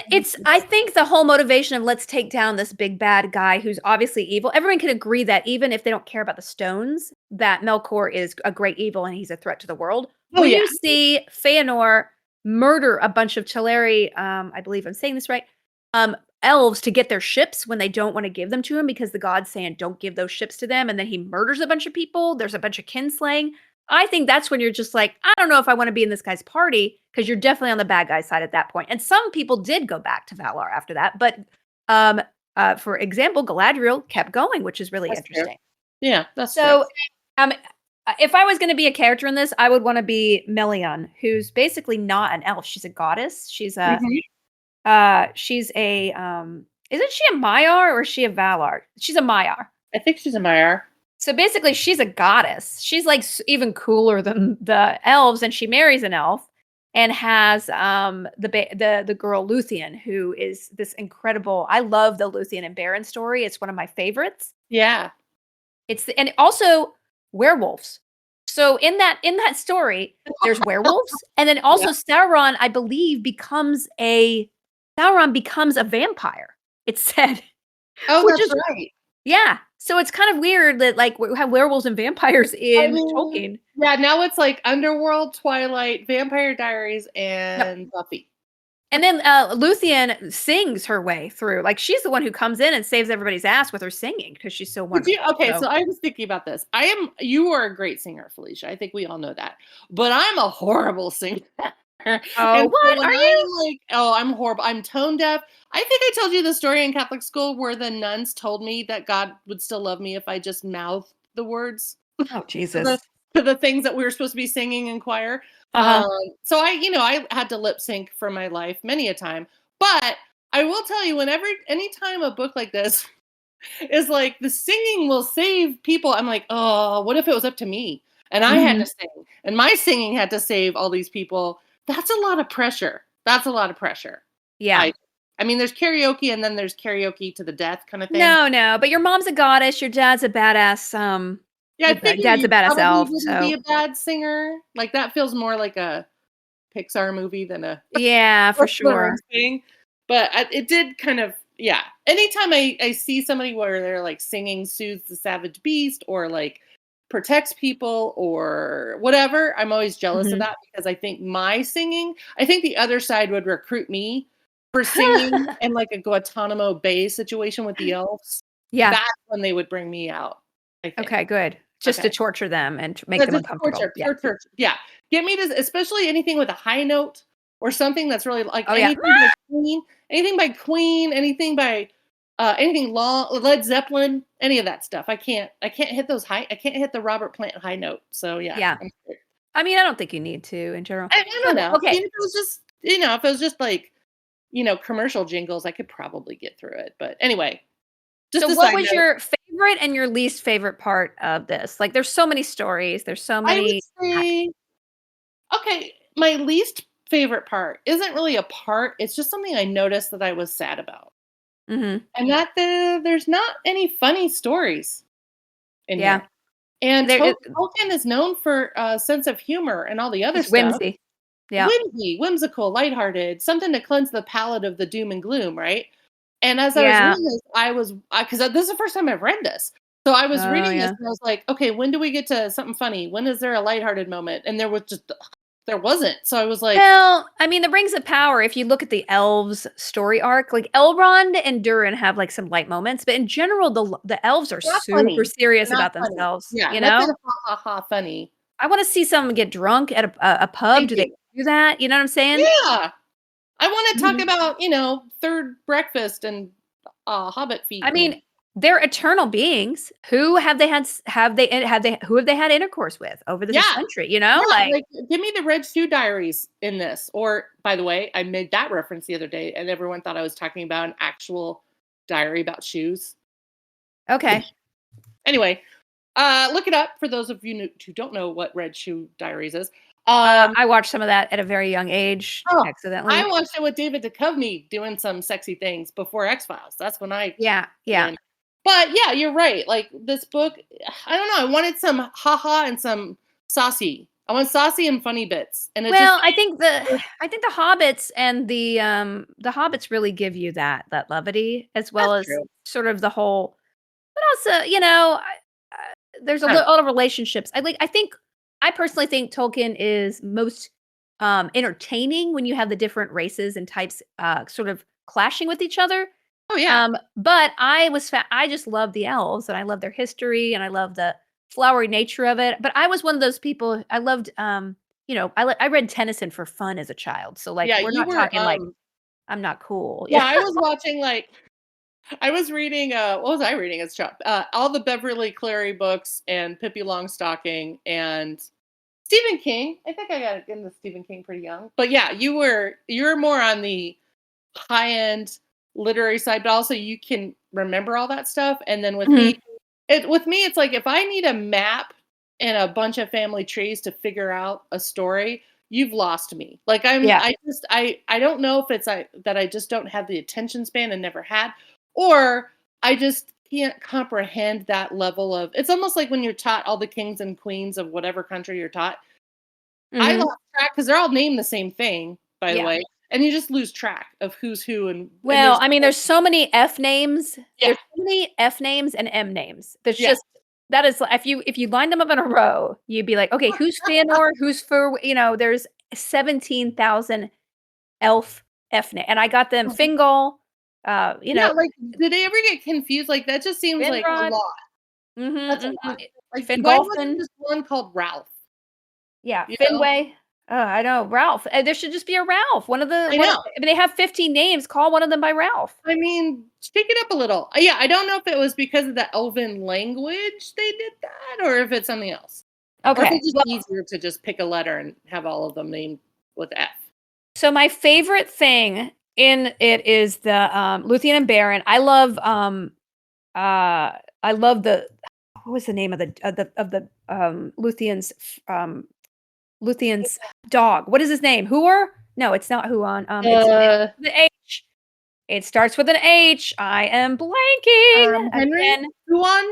I think the whole motivation of let's take down this big bad guy who's obviously evil. Everyone can agree that even if they don't care about the stones, that Melkor is a great evil and he's a threat to the world. Oh When yeah. you see Feanor murder a bunch of Teleri, I believe I'm saying this right, um, elves to get their ships when they don't want to give them to him because the god's saying don't give those ships to them, and then he murders a bunch of people. There's a bunch of kinslaying. I think that's when you're just like, I don't know if I want to be in this guy's party because you're definitely on the bad guy side at that point. And some people did go back to Valar after that, but um, for example, Galadriel kept going, which is really That's true. interesting. Yeah, that's true. So, um, if I was going to be a character in this, I would want to be Melian, who's basically not an elf. She's a goddess. Mhm. She's a isn't she a Maiar or is she a Valar? She's a Maiar. I think she's a Maiar. So basically, she's a goddess. She's like even cooler than the elves, and she marries an elf and has the girl Luthien, who is this incredible. I love the Luthien and Beren story. It's one of my favorites. Yeah. And also werewolves. So in that story, there's werewolves, and then Yeah. also Sauron becomes a vampire. It's said, Oh, which that's is right. yeah. So it's kind of weird that like we have werewolves and vampires I in mean, Tolkien. yeah, now it's like Underworld, Twilight, Vampire Diaries, Yep. and Buffy. And then, Luthien sings her way through, like, she's the one who comes in and saves everybody's ass with her singing because she's so Could you wonderful, okay, so so I was thinking about this. You are a great singer, Felicia. I think we all know that. But I'm a horrible singer. Oh, And so what? when Are you? I'm horrible. I'm tone deaf. I think I told you the story in Catholic school where the nuns told me that God would still love me if I just mouthed the words Oh, to the Jesus. to the things that we were supposed to be singing in choir. Uh-huh. So I had to lip sync for my life many a time. But I will tell you, anytime a book like this is like the singing will save people. I'm like, oh, what if it was up to me and I had to Mhm. sing and my singing had to save all these people? That's a lot of pressure. That's a lot of pressure. Yeah. I, I mean, there's karaoke and then there's karaoke to the death kind of thing. No, no, but your mom's a goddess, your dad's a badass, Yeah, I figure dad's a you badass probably elf, wouldn't be so a bad singer. Like that feels more like a Pixar movie than a yeah, for than a sure. thing. But it did kind of, yeah. Anytime I see somebody where they're like singing "Soothes the Savage Beast" or like protects people or whatever, I'm always jealous of Mhm. that because I think the other side would recruit me for singing in like a Guantanamo Bay situation with the elves. Yeah. That's when they would bring me out, I think. Okay, good. Just to Okay. torture them and to make Yeah, them just uncomfortable. torture, Yeah. pure torture. Yeah. Get me to especially anything with a high note or something that's really like Oh, yeah. Anything by anything long, Led Zeppelin, any of that stuff. I can't hit I can't hit the Robert Plant high note. So yeah, Yeah. I'm scared. I mean, I don't think you need to in general. I don't So, know. I okay. mean, if it was just like, commercial jingles, I could probably get through it. But anyway, So just a what side was note. your favorite and your least favorite part of this? Like, there's so many stories, there's so I would many say, okay, my least favorite part isn't really a part. It's just something I noticed that I was sad about. Mhm. And there's not any funny stories in Yeah. here. And There it Tolkien is known for a sense of humor and all the other It's stuff. whimsy. Yeah. Whimsical, lighthearted, something to cleanse the palate of the doom and gloom, right? And as I was Yeah. reading this, because this is the first time I've read this. So I was Oh, reading this yeah. and I was like, okay, when do we get to something funny? When is there a lighthearted moment? And there wasn't. So I was like, Well, I mean, the Rings of Power, if you look at the elves' story arc, like Elrond and Durin have like some light moments, but in general, the elves are not super funny. serious Not about funny. themselves, Yeah, you nothing know? ha ha ha funny. I wanna see someone get drunk at a pub. Thank Do they you. do that? You know what I'm saying? Yeah. I want to talk Mhm. about, third breakfast and hobbit feet I and mean, they're eternal beings. Who have they had s have they who have they had intercourse with over the yeah. century, you know? Yeah, Like like, give me the Red Shoe Diaries in this. Or, by the way, I made that reference the other day, and everyone thought I was talking about an actual diary about shoes. okay. Anyway, look it up for those of you who don't know what Red Shoe Diaries is. Um, I watched some of that at a very young age, oh, I accidentally. watched it with David Duchovny doing some sexy things before X Files. That's when I Yeah, got yeah. in. But yeah, you're right. Like this book, I don't know. I wanted some haha and some saucy. I want saucy and funny bits, and it just Well, I think the hobbits and the hobbits really give you that levity as well that's as true. sort of the whole but also, you know, there's a I don't know. lot of relationships. I personally think Tolkien is most entertaining when you have the different races and types sort of clashing with each other. Oh yeah. But I just love the elves and I love their history and I love the flowery nature of it. But I was one of those people I loved I read Tennyson for fun as a child. So like Yeah, we're you not were, talking like I'm not cool. yeah, Yeah. I was watching, like I was reading, what was I reading as a child? All the Beverly Cleary books and Pippi Longstocking and Stephen King. I think I got into Stephen King pretty young. But yeah, you're more on the high-end literary side, but also you can remember all that stuff, and then Mhm. with me, it's like if I need a map and a bunch of family trees to figure out a story, you've lost me. Like Yeah. I don't know if it's that I just don't have the attention span and never had, or I just can't comprehend that level of. It's almost like when you're taught all the kings and queens of whatever country you're taught. I Mhm. lost track because they're all named the same thing, by the Yeah. way, and you just lose track of who's who, and Well, there's I mean, there's so many F names. yeah. There's so many F names and M names. There's Yeah. just that is if you line them up in a row, you'd be like, "Okay, who's Fëanor? Who's Fir" there's 17,000 elf F name, and I got them Fingal, Yeah, like, did they ever get confused? Like, that just seems like a Finrod. lot. That's a Mhm, lot. mhm. Like, why wasn't Fingolfin. just one called Ralph? Yeah, You know? Finway. I know, Ralph. There should just be a Ralph. I know. I mean, they have 15 names, call one of them by Ralph. I mean, shake it up a little. Yeah, I don't know if it was because of the Elven language they did that, or if it's something else. Or if Okay, it's just well, easier to just pick a letter and have all of them named with F. so my favorite thing in it is the, Luthien and Baron. I love the what was the name of Luthien's dog? What is his name? Huor? No, it's not Huon. It's Uh, the H. It starts with an H. I am blanking Henry? again. Who won?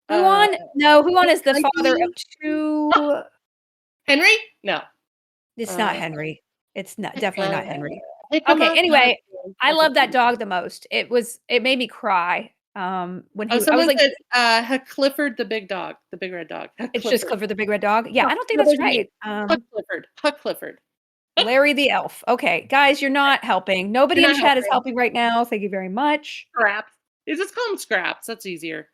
Uh, Huon? No, Huon is the father of Mikey? 2. Henry? No. It's not Uh, Henry. It's not definitely uh, not Henry. Okay, Hickama? No, anyway, I that's a love that dog the most. It made me cry, when oh, I was someone like, said, Clifford the big dog, the big red dog. Huck "It's just Clifford. Clifford the Big Red Dog?" Yeah, No, I don't think no, that's there's a name. right. Huck Clifford. Huck Clifford. Larry the Elf. Okay, guys, you're not helping. Nobody You're in not chat is helping. helping right now. Thank you very much. Scraps. You just call them scraps. That's easier.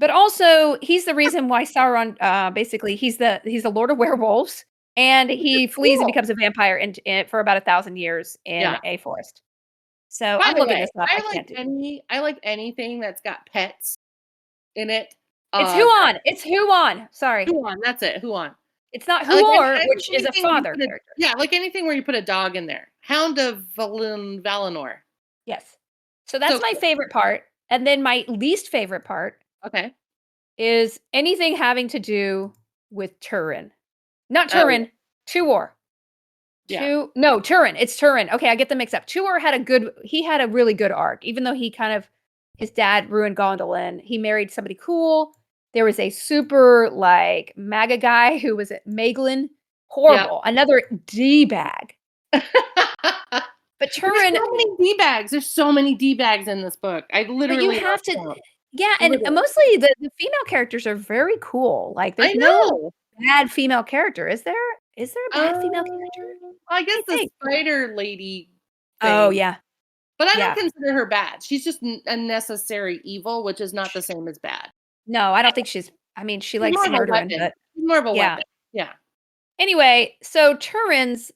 But also, he's the reason why Sauron, basically, he's the Lord of Werewolves, and Which is he flees and cool. becomes a vampire for about 1,000 years in Yeah. a forest. So By I'm the looking way, this up. I can't do. I like anything that's got pets in it. It's That Huon. It's Huon. Sorry, Huon, that's it, Huon. it's not I Huor, like which is a anything where you father put a character. yeah, like anything where you put a dog in there. Hound of Valinor. Yes. So that's So my cool. favorite part, and then my least favorite part Okay. is anything having to do with Turin. Not Oh, Turin, Tuor. yeah. No, Turin, it's Turin. Okay, I get them mixed up. Tuor had a really good arc, even though his dad ruined Gondolin. He married somebody cool. There was a super, like, MAGA guy who was at Maeglin. Yeah. Horrible. Another D-bag. There's But Turin, so many D-bags. There's so many D-bags in this book. I but you literally have lost to. count. Yeah, and Literally. mostly the female characters are very cool. Like, I there's no know. bad female character. Is there? Is there a bad female character? I Let guess me the think. spider lady Oh, thing, yeah. but I don't Yeah. consider her bad. She's just a necessary evil, which is not the same as bad. No, I don't think I mean, she She's more likes of a murdering, weapon. but She's more of a yeah. weapon. Yeah. Anyway, so Turin's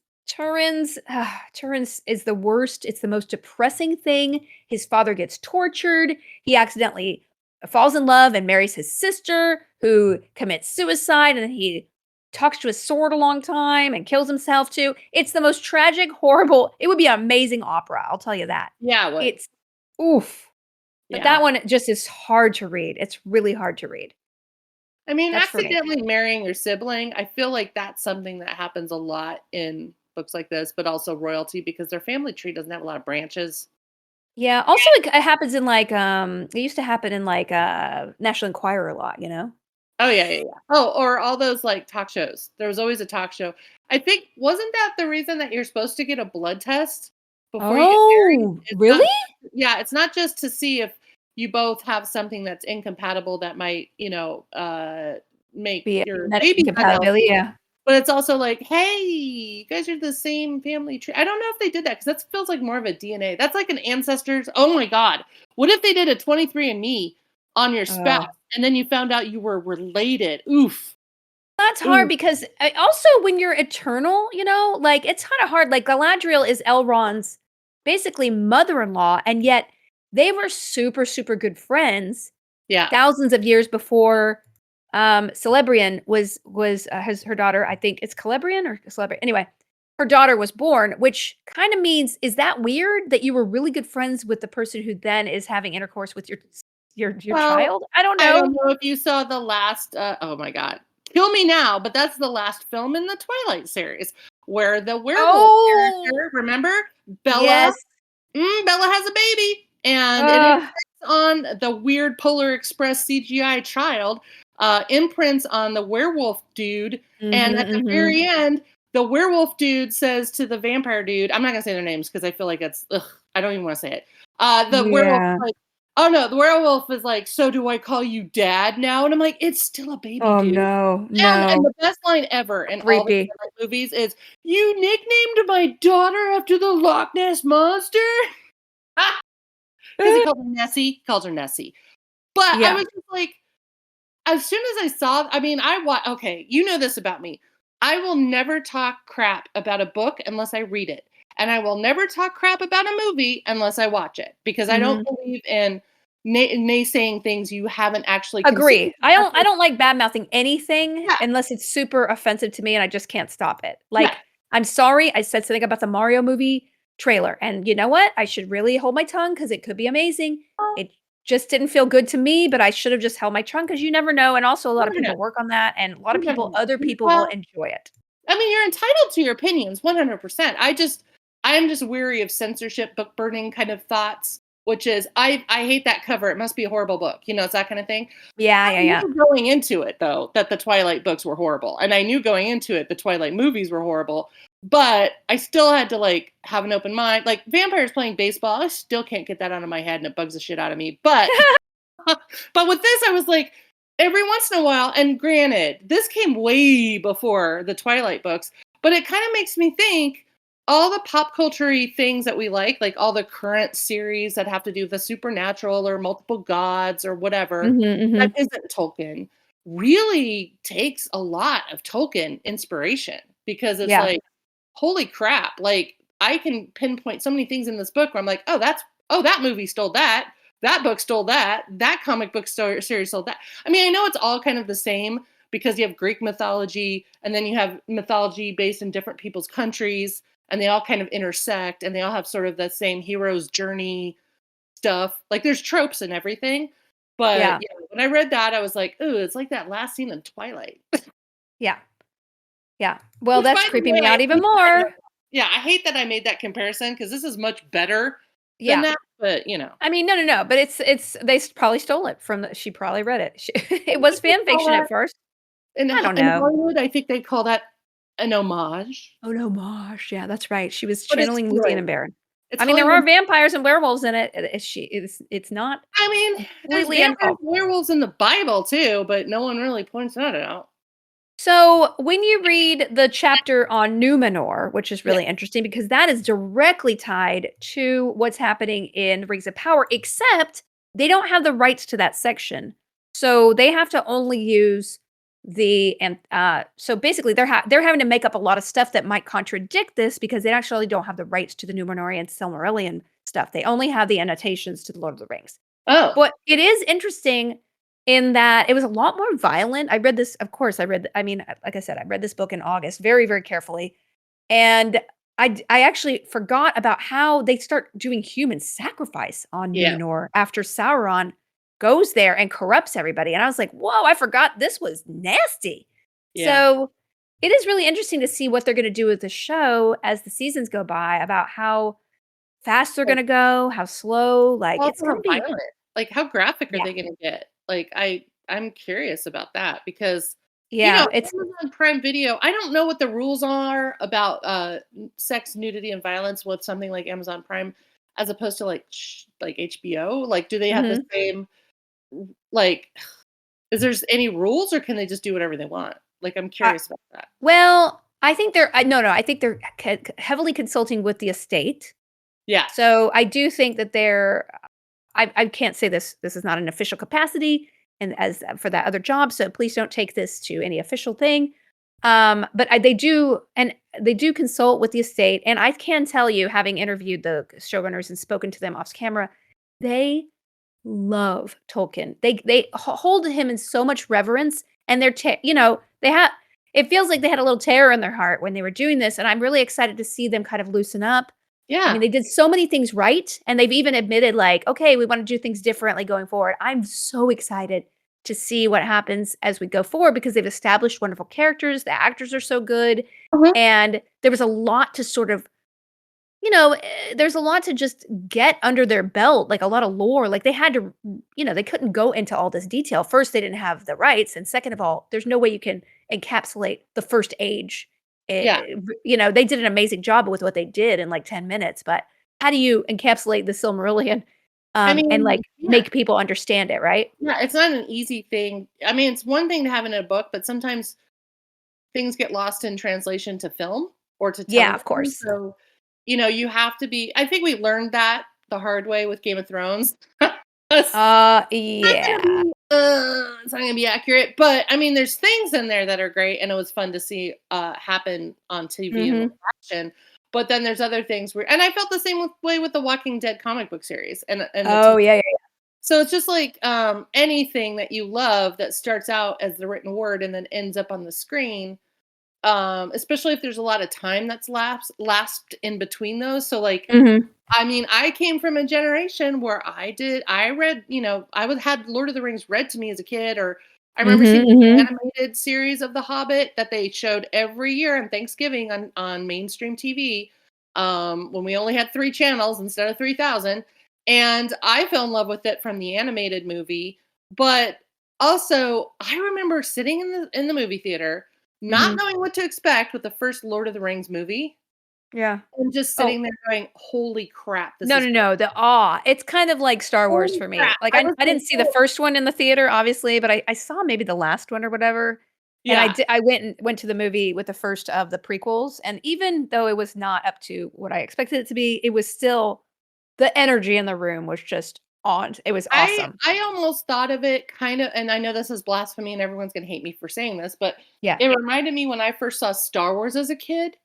is the worst. It's the most depressing thing. His father gets tortured. He accidentally falls in love and marries his sister, who commits suicide, and then he talks to his sword a long time and kills himself too. It's the most tragic, horrible. It would be an amazing opera, I'll tell you that. Yeah, it would. It's oof. But Yeah. that one just is hard to read. It's really hard to read. I mean, That's for me. accidentally marrying your sibling, I feel like that's something that happens a lot in books like this, but also royalty because their family tree doesn't have a lot of branches. Yeah, also it happens in, like, it used to happen in, like, National Enquirer a lot, you know? Oh, yeah, yeah, yeah. Oh, or all those, like, talk shows. There was always a talk show. I think wasn't that the reason that you're supposed to get a blood test before you get married? Oh, It's not really? yeah, it's not just to see if you both have something that's incompatible that might, make Be your genetic baby incompatibility, unhealthy, yeah. but it's also like, "Hey, you guys are the same family tree." I don't know if they did that because that feels like more of a DNA. That's like an ancestors oh my god. What if they did a 23andMe on your spouse Oh. and then you found out you were related? Oof. That's hard Oof. because, also when you're eternal, like, it's kinda hard, like, Galadriel is Elrond's basically mother-in-law, and yet they were super, super good friends Yeah. thousands of years before, Celebrian has her daughter, I think it's Celebrian or Celebrian? Anyway, her daughter was born, which kinda means, is that weird that you were really good friends with the person who then is having intercourse with your Well, child? I don't I know. don't know if you saw the last oh my god. Kill me now, but that's the last film in the Twilight series where the werewolf Oh! character, remember? Bella Yes. Bella has a baby, and it Ugh. imprints on the weird Polar Express CGI child, imprints on the werewolf dude, and Mhm, at the mhm. very end, the werewolf dude says to the vampire dude, I'm not gonna say their names because I feel like it's ugh, I don't even want to say it. The werewolf Yeah. like, Oh, no, the werewolf is like, "So do I call you dad now?" And I'm like, "It's still a baby, Oh, dude." no, And no. the best line ever in all the Creepy. Twilight movies is, "You nicknamed my daughter after the Loch Ness Monster?" 'Cause he calls her Nessie, calls her Nessie. But I Yeah. was just like, as soon as I saw I mean, okay, you know this about me. I will never talk crap about a book unless I read it, and I will never talk crap about a movie unless I watch it, because I don't Mhm. believe in naysaying things you haven't actually consumed. Agree. I don't like bad mouthing anything Yeah, unless it's super offensive to me and I just can't stop it. yeah, Like, I'm sorry, I said something about the Mario movie trailer, and you know what? I should really hold my tongue because it could be amazing. It just didn't feel good to me, but I should have just held my tongue because you never know, and also a you lot of never know, people work on that, and a lot of you never people know. other people will Well, enjoy it. I mean, you're entitled to your opinions 100%. I am just weary of censorship, book burning kind of thoughts, which is I hate that cover. It must be a horrible book. It's that kind of thing. Yeah, I yeah, yeah. knew going into it though that the Twilight books were horrible. And I knew going into it the Twilight movies were horrible, but I still had to like have an open mind. Like vampires playing baseball, I still can't get that out of my head and it bugs the shit out of me. But but with this, I was like, every once in a while, and granted, this came way before the Twilight books, but it kind of makes me think all the pop culture things that we like all the current series that have to do with the supernatural or multiple gods or whatever, Mhm, that mhm. isn't Tolkien, really takes a lot of Tolkien inspiration because it's Yeah. like, holy crap, like I can pinpoint so many things in this book where I'm like, oh, that movie stole that. That book stole that. That comic book series stole that. I mean, I know it's all kind of the same because you have Greek mythology and then you have mythology based in different people's countries and they all kind of intersect and they all have sort of the same hero's journey stuff. Like there's tropes and everything. But Yeah. yeah, when I read that, I was like, ooh, it's like that last scene in Twilight. Yeah. Yeah. Well, Which, that's by the creeping way, me I out even hate that I know. more. Yeah, I hate that I made that comparison because this is much better than Yeah. that. But I mean, no, no, no, but it's probably stole it from the she probably read it. She I it was think they fan call fiction at that first. in I don't In know. Hollywood. I think they call that an homage, Oh, no, Mosh. Yeah, that's right. She was but it's channeling Luthien good. and Baron. It's I mean, there are Hollywood. vampires and werewolves in it. It's not I mean, there's completely vampires uncalled and werewolves in the Bible too, but no one really points that out. So, when you read the chapter on Numenor, which is Yeah. really interesting because that is directly tied to what's happening in Rings of Power, except they don't have the rights to that section. So, they have to only use and so basically they're having to make up a lot of stuff that might contradict this because they actually don't have the rights to the Numenorian Silmarillion stuff. They only have the annotations to the Lord of the Rings. Oh, But it is interesting in that it was a lot more violent. I read this, of course, I mean, like I said, I read this book in August very, very carefully. And I actually forgot about how they start doing human sacrifice on yeah, Numenor after Sauron goes there and corrupts everybody. And I was like, whoa, I forgot this was nasty. yeah. So it is really interesting to see what they're going to do with the show as the seasons go by about how fast they're going Like, to go, how slow. Like it's also going how to be, violent. Like, how graphic are yeah. they going to get? Like, I'm curious about that because Yeah, it's Amazon Prime Video. I don't know what the rules are about sex, nudity, and violence with something like Amazon Prime, as opposed to like HBO. Like, do they have the mhm. same like? Is there's any rules, or can they just do whatever they want? Like, I'm Uh, curious about that. well, I think they're no, no, I think they're heavily consulting with the estate. Yeah, So I do think that they're I can't say this is not an official capacity and as for that other job, so please don't take this to any official thing. But they do consult with the estate, and I can tell you, having interviewed the showrunners and spoken to them off camera, they love Tolkien. They hold him in so much reverence, and they have. It feels like they had a little terror in their heart when they were doing this, and I'm really excited to see them kind of loosen up. I mean, yeah, they did so many things right, and they've even admitted, like, okay, we want to do things differently going forward. I'm so excited to see what happens as we go forward because they've established wonderful characters. The actors are so good, uh-huh, and there was a lot to sort of there's a lot to just get under their belt, like a lot of lore. Like they had to, they couldn't go into all this detail. First, they didn't have the rights, and second of all, there's no way you can encapsulate the first age. yeah. They did an amazing job with what they did in like 10 minutes, but how do you encapsulate the Silmarillion? I and, like, mean, yeah. make people understand it, right? Yeah, it's not an easy thing. I mean, it's one thing to have it in a book, but sometimes things get lost in translation to film or to Yeah, of television, course. so, you have to be I think we learned that the hard way with Game of Thrones. Not gonna Yeah. be it's not gonna be accurate, but, I mean, there's things in there that are great, and it was fun to see, happen on TV and live Mhm. action, but then there's other things where and I felt the same way with the Walking Dead comic book series and the Oh, TV. yeah, yeah, So it's just like, anything that you love that starts out as the written word and then ends up on the screen, especially if there's a lot of time that's lapsed in between those, so, like, yeah. Mhm. I mean, I came from a generation where I read, I would had Lord of the Rings read to me as a kid, or I remember Mhm, seeing the mhm. animated series of The Hobbit that they showed every year on Thanksgiving on mainstream TV, when we only had 3 channels instead of 3,000, and I fell in love with it from the animated movie, but also, I remember sitting in the movie theater, not Mhm. knowing what to expect with the first Lord of the Rings movie, Yeah. and just Oh, sitting there going, "Holy crap, this no, is no, great." no, the awe. It's kind of like Star Wars Holy for me. crap. Like, I I was I like, didn't see the "Whoa." first one in the theater, obviously, but I saw maybe the last one or whatever, and Yeah. I went to the movie with the first of the prequels, and even though it was not up to what I expected it to be, it was still the energy in the room was just on. It was I awesome. I almost thought of it kinda and I know this is blasphemy and everyone's gonna hate me for saying this, but Yeah. it reminded me when I first saw Star Wars as a kid,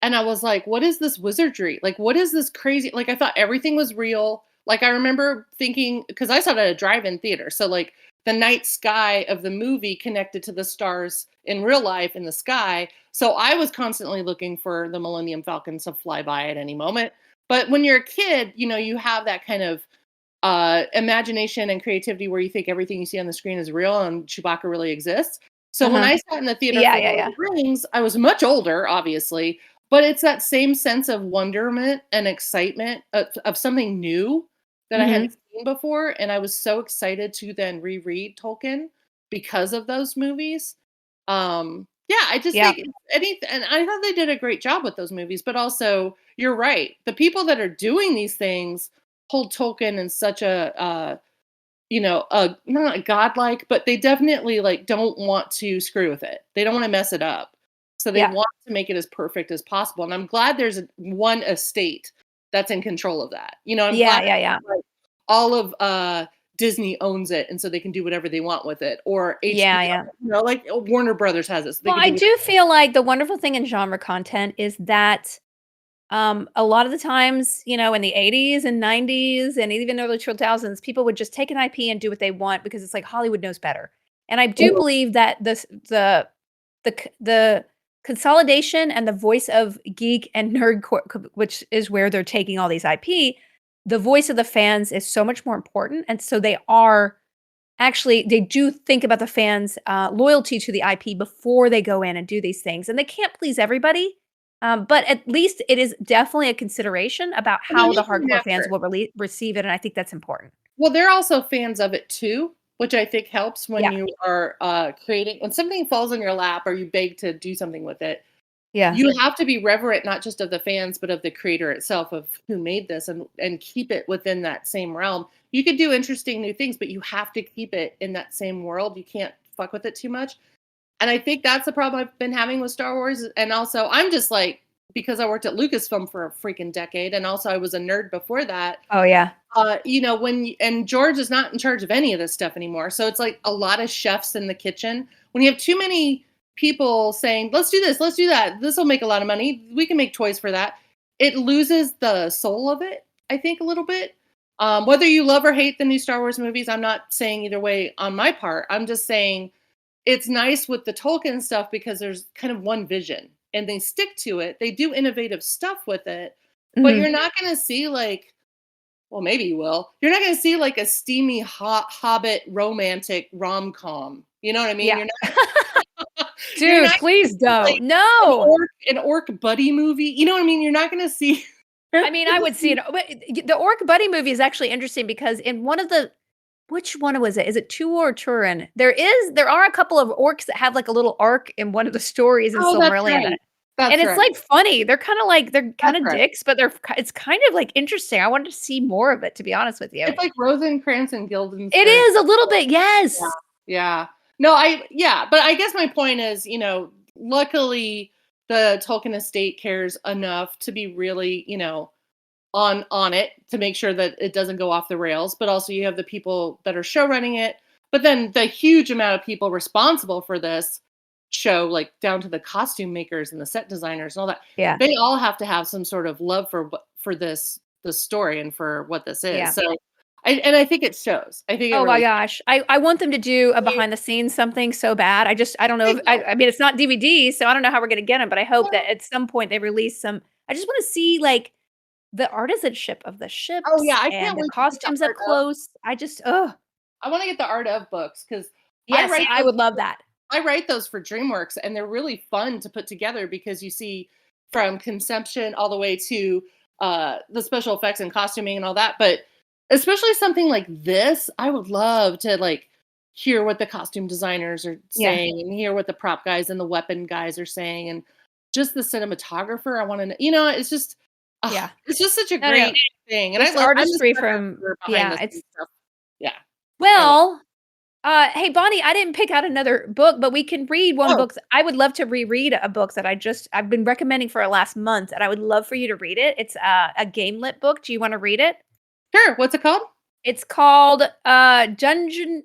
and I was like, "What is this wizardry? Like, what is this crazy" like, I thought everything was real. Like, I remember thinking because I saw it at a drive-in theater, so, like, the night sky of the movie connected to the stars in real life in the sky, so I was constantly looking for the Millennium Falcon to fly by at any moment. But when you're a kid, you have that kind of imagination and creativity where you think everything you see on the screen is real and Chewbacca really exists. So when Uh-huh. I sat in the theater Yeah, for yeah, Lord of yeah. the Rings, I was much older, obviously, but it's that same sense of wonderment and excitement of something new that I hadn't Mhm. seen before. And I was so excited to then reread Tolkien because of those movies. Yeah, I just Yeah. think anything, and I thought they did a great job with those movies, but also you're right. The people that are doing these things hold Tolkien in such a not a godlike, but they definitely like don't want to screw with it. They don't want to mess it up. So they Yeah. want to make it as perfect as possible. And I'm glad there's one estate that's in control of that. I'm glad Yeah, yeah, yeah. like all of Disney owns it and so they can do whatever they want with it. Or Yeah, HBO, yeah. like Warner Brothers has it, so they Well, can I do whatever. do feel like the wonderful thing in genre content is that, a lot of the times, in the '80s and '90s and even early 2000s, people would just take an IP and do what they want because it's like Hollywood knows better. And I do Mhm. believe that the consolidation and the voice of geek and nerd which is where they're taking all these IP, the voice of the fans is so much more important, and so they do think about the fans' loyalty to the IP before they go in and do these things, and they can't please everybody, but at least it is definitely a consideration about Well, they're how the making an hardcore fans effort. will receive it, and I think that's important. Well, they're also fans of it too, which I think helps when Yeah, you are creating when something falls in your lap or you beg to do something with it. yeah, You have to be reverent not just of the fans, but of the creator itself of who made this and keep it within that same realm. You could do interesting new things, but you have to keep it in that same world. You can't fuck with it too much. And I think that's the problem I've been having with Star Wars. And also, I'm just like, because I worked at Lucasfilm for a freaking decade, and also I was a nerd before that. oh, yeah. And George is not in charge of any of this stuff anymore. So it's like a lot of chefs in the kitchen. When you have too many people saying, let's do this, let's do that, this will make a lot of money, we can make toys for that, it loses the soul of it, I think, a little bit. Whether you love or hate the new Star Wars movies, I'm not saying either way on my part. I'm just saying it's nice with the Tolkien stuff because there's kind of one vision and they stick to it. They do innovative stuff with it, but Mhm. you're not going to see like well, maybe you will. You're not gonna see like a steamy hot Hobbit romantic rom-com. You know what I mean? Yeah. You're Dude, not gonna please see don't. like an No. orc buddy movie. You know what I mean? You're not gonna see I mean, I would see it but the Orc Buddy movie is actually interesting because in one of the which one was it? Is it Tuor or Turin? There are a couple of orcs that have, like, a little arc in one of the stories in Oh, that's Silmarillion, right. That's And it's, right. like, funny. They're That's kinda right. dicks, but it's kind of, like, interesting. I wanted to see more of it, to be honest with you. It's like Rosencrantz and It Guildenstern. is a little bit, Yeah. yes. Yeah. No, but I guess my point is, luckily the Tolkien estate cares enough to be really, on it to make sure that it doesn't go off the rails, but also you have the people that are show running it, but then the huge amount of people responsible for this show, like down to the costume makers and the set designers and all that, Yeah, they all have to have some sort of love for this story and for what this is. yeah. So I think it shows. I think it Oh my really gosh. I want them to do a behind the scenes something so bad. I don't know I if know. I mean, it's not DVD, so I don't know how we're gonna get them, but I hope that Well, at some point they release some. I just wanna see, like, the artisanship of the oh yeah, ships I and can't the wait to get the costumes up art of. close. I just ugh. I want to get the art of books because I Yes, write I those. would love that. I write those for DreamWorks, and they're really fun to put together because you see from conception all the way to the special effects and costuming and all that. But especially something like this, I would love to like hear what the costume designers are Yeah, saying and hear what the prop guys and the weapon guys are saying, and just the cinematographer. I want to know. yeah. It's just such a No, no. great thing, and It's I'm a artistry sucker from for behind the yeah, scenes it's stuff. Yeah, I love. well, hey, Bonnie, I didn't pick out another book, but we can read one Oh, book. I would love to reread a book that I've been recommending for the last month, and I would love for you to read it. It's a game lit book. Do you want to read it? sure. What's it called? It's called Dungeon.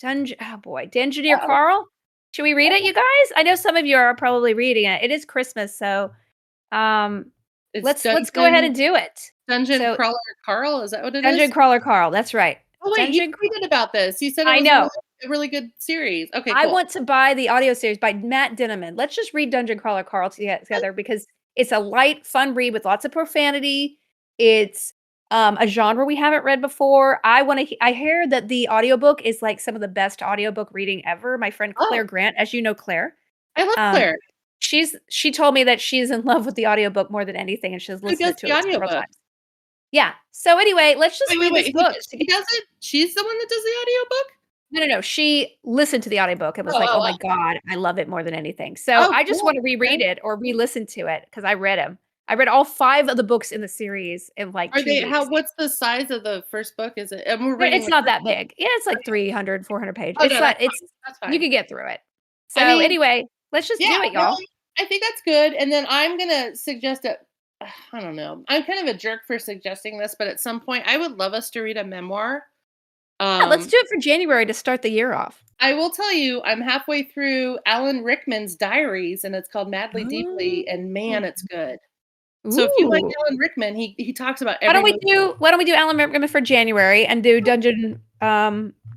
Oh boy, Dungeoneer Oh, Carl. Should we read it, you guys? I know some of you are probably reading it. It is Christmas, so um, it's let's go ahead and do it. Dungeon So Crawler Carl, is that what it Dungeon is? Crawler Carl. That's right. Oh, wait, you Dungeon. tweeted about this. You said it I was know. a really good series. Okay, I cool. want to buy the audio series by Matt Dinniman. Let's just read Dungeon Crawler Carl together because it's a light, fun read with lots of profanity. It's a genre we haven't read before. I hear that the audiobook is like some of the best audiobook reading ever. My friend Claire Oh, Grant, as you know Claire, I love um, Claire. she told me that she's in love with the audiobook more than anything and she's Who listened does to the it several audiobook? times. Yeah. So anyway, let's just read this Wait, who book. does she does it? She's the one that does the audiobook? No, no, no, she listened to the audiobook and was like, "Oh my Oh. god, I love it more than anything." So, Oh, I just cool. wanna reread Okay. it or re-listen to it because I read them. I read all 5 of the books in the series in, like, Are 2 they how weeks. what's the size of the first book? Is it and we're reading It's the not first that book? big. Yeah, it's like Okay. 300, 400 pages. Oh, It's no, not that's it's fine. That's you fine. could get through it. I So, mean, anyway, let's just yeah, do it, no, y'all. I think that's good, and then I'm gonna suggest a I don't know. I'm kind of a jerk for suggesting this, but at some point, I would love us to read a memoir. Yeah, let's Um, do it for January to start the year off. I will tell you, I'm halfway through Alan Rickman's diaries, and it's called Madly Deeply, and man, Oh. it's good. So if you like Ooh. Alan Rickman, he talks about every movie. Why don't we do Alan Rickman for January and do 'Cause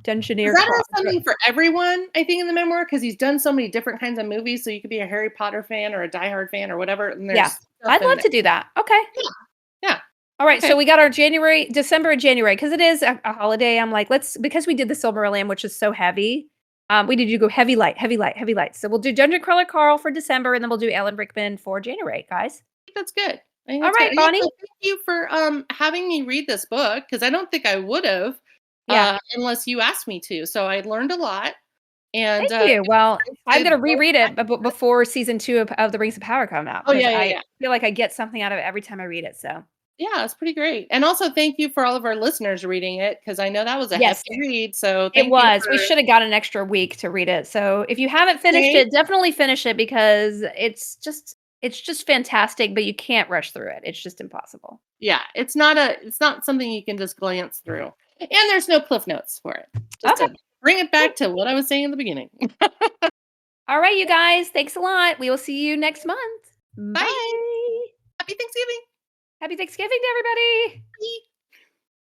Dungeoneer that Crawl. has something for everyone, I think, in the memoir, because he's done so many different kinds of movies, so you could be a Harry Potter fan or a Die Hard fan or whatever, and Yeah. there's stuff I'd in love there. to do that. Okay. Yeah, yeah, Alright, okay. so we got our December and January because it is a holiday, I'm like, let's because we did the Silmarillion, which is so heavy, we need to go heavy light, heavy light, heavy light. So we'll do Dungeon Crawler Carl for December, and then we'll do Alan Rickman for January, guys. Think that's good. I think that's good. Alright, And Bonnie. also thank you for, having me read this book because I don't think I would've, Yeah. unless you asked me to, so I learned a lot, and, Thank you. Well, it's I'm nice gonna to go reread back it to it. before season 2 of The Rings of Power come out Oh, because yeah, yeah, I yeah. feel like I get something out of it every time I read it, so Yeah, it's pretty great, and also thank you for all of our listeners reading it because I know that was a yes. hefty read, so It thank you was. for We shoulda got an extra week to read it. So, if you haven't finished okay. it, definitely finish it because it's just fantastic, but you can't rush through it. It's just impossible. Yeah, it's not something you can just glance through, and there's no cliff notes for it, just Okay, to bring it cool. back to what I was saying in the beginning. All right, you guys. Thanks a lot. We will see you next month. Bye. Bye. Happy Thanksgiving. Happy Thanksgiving to everybody. Bye.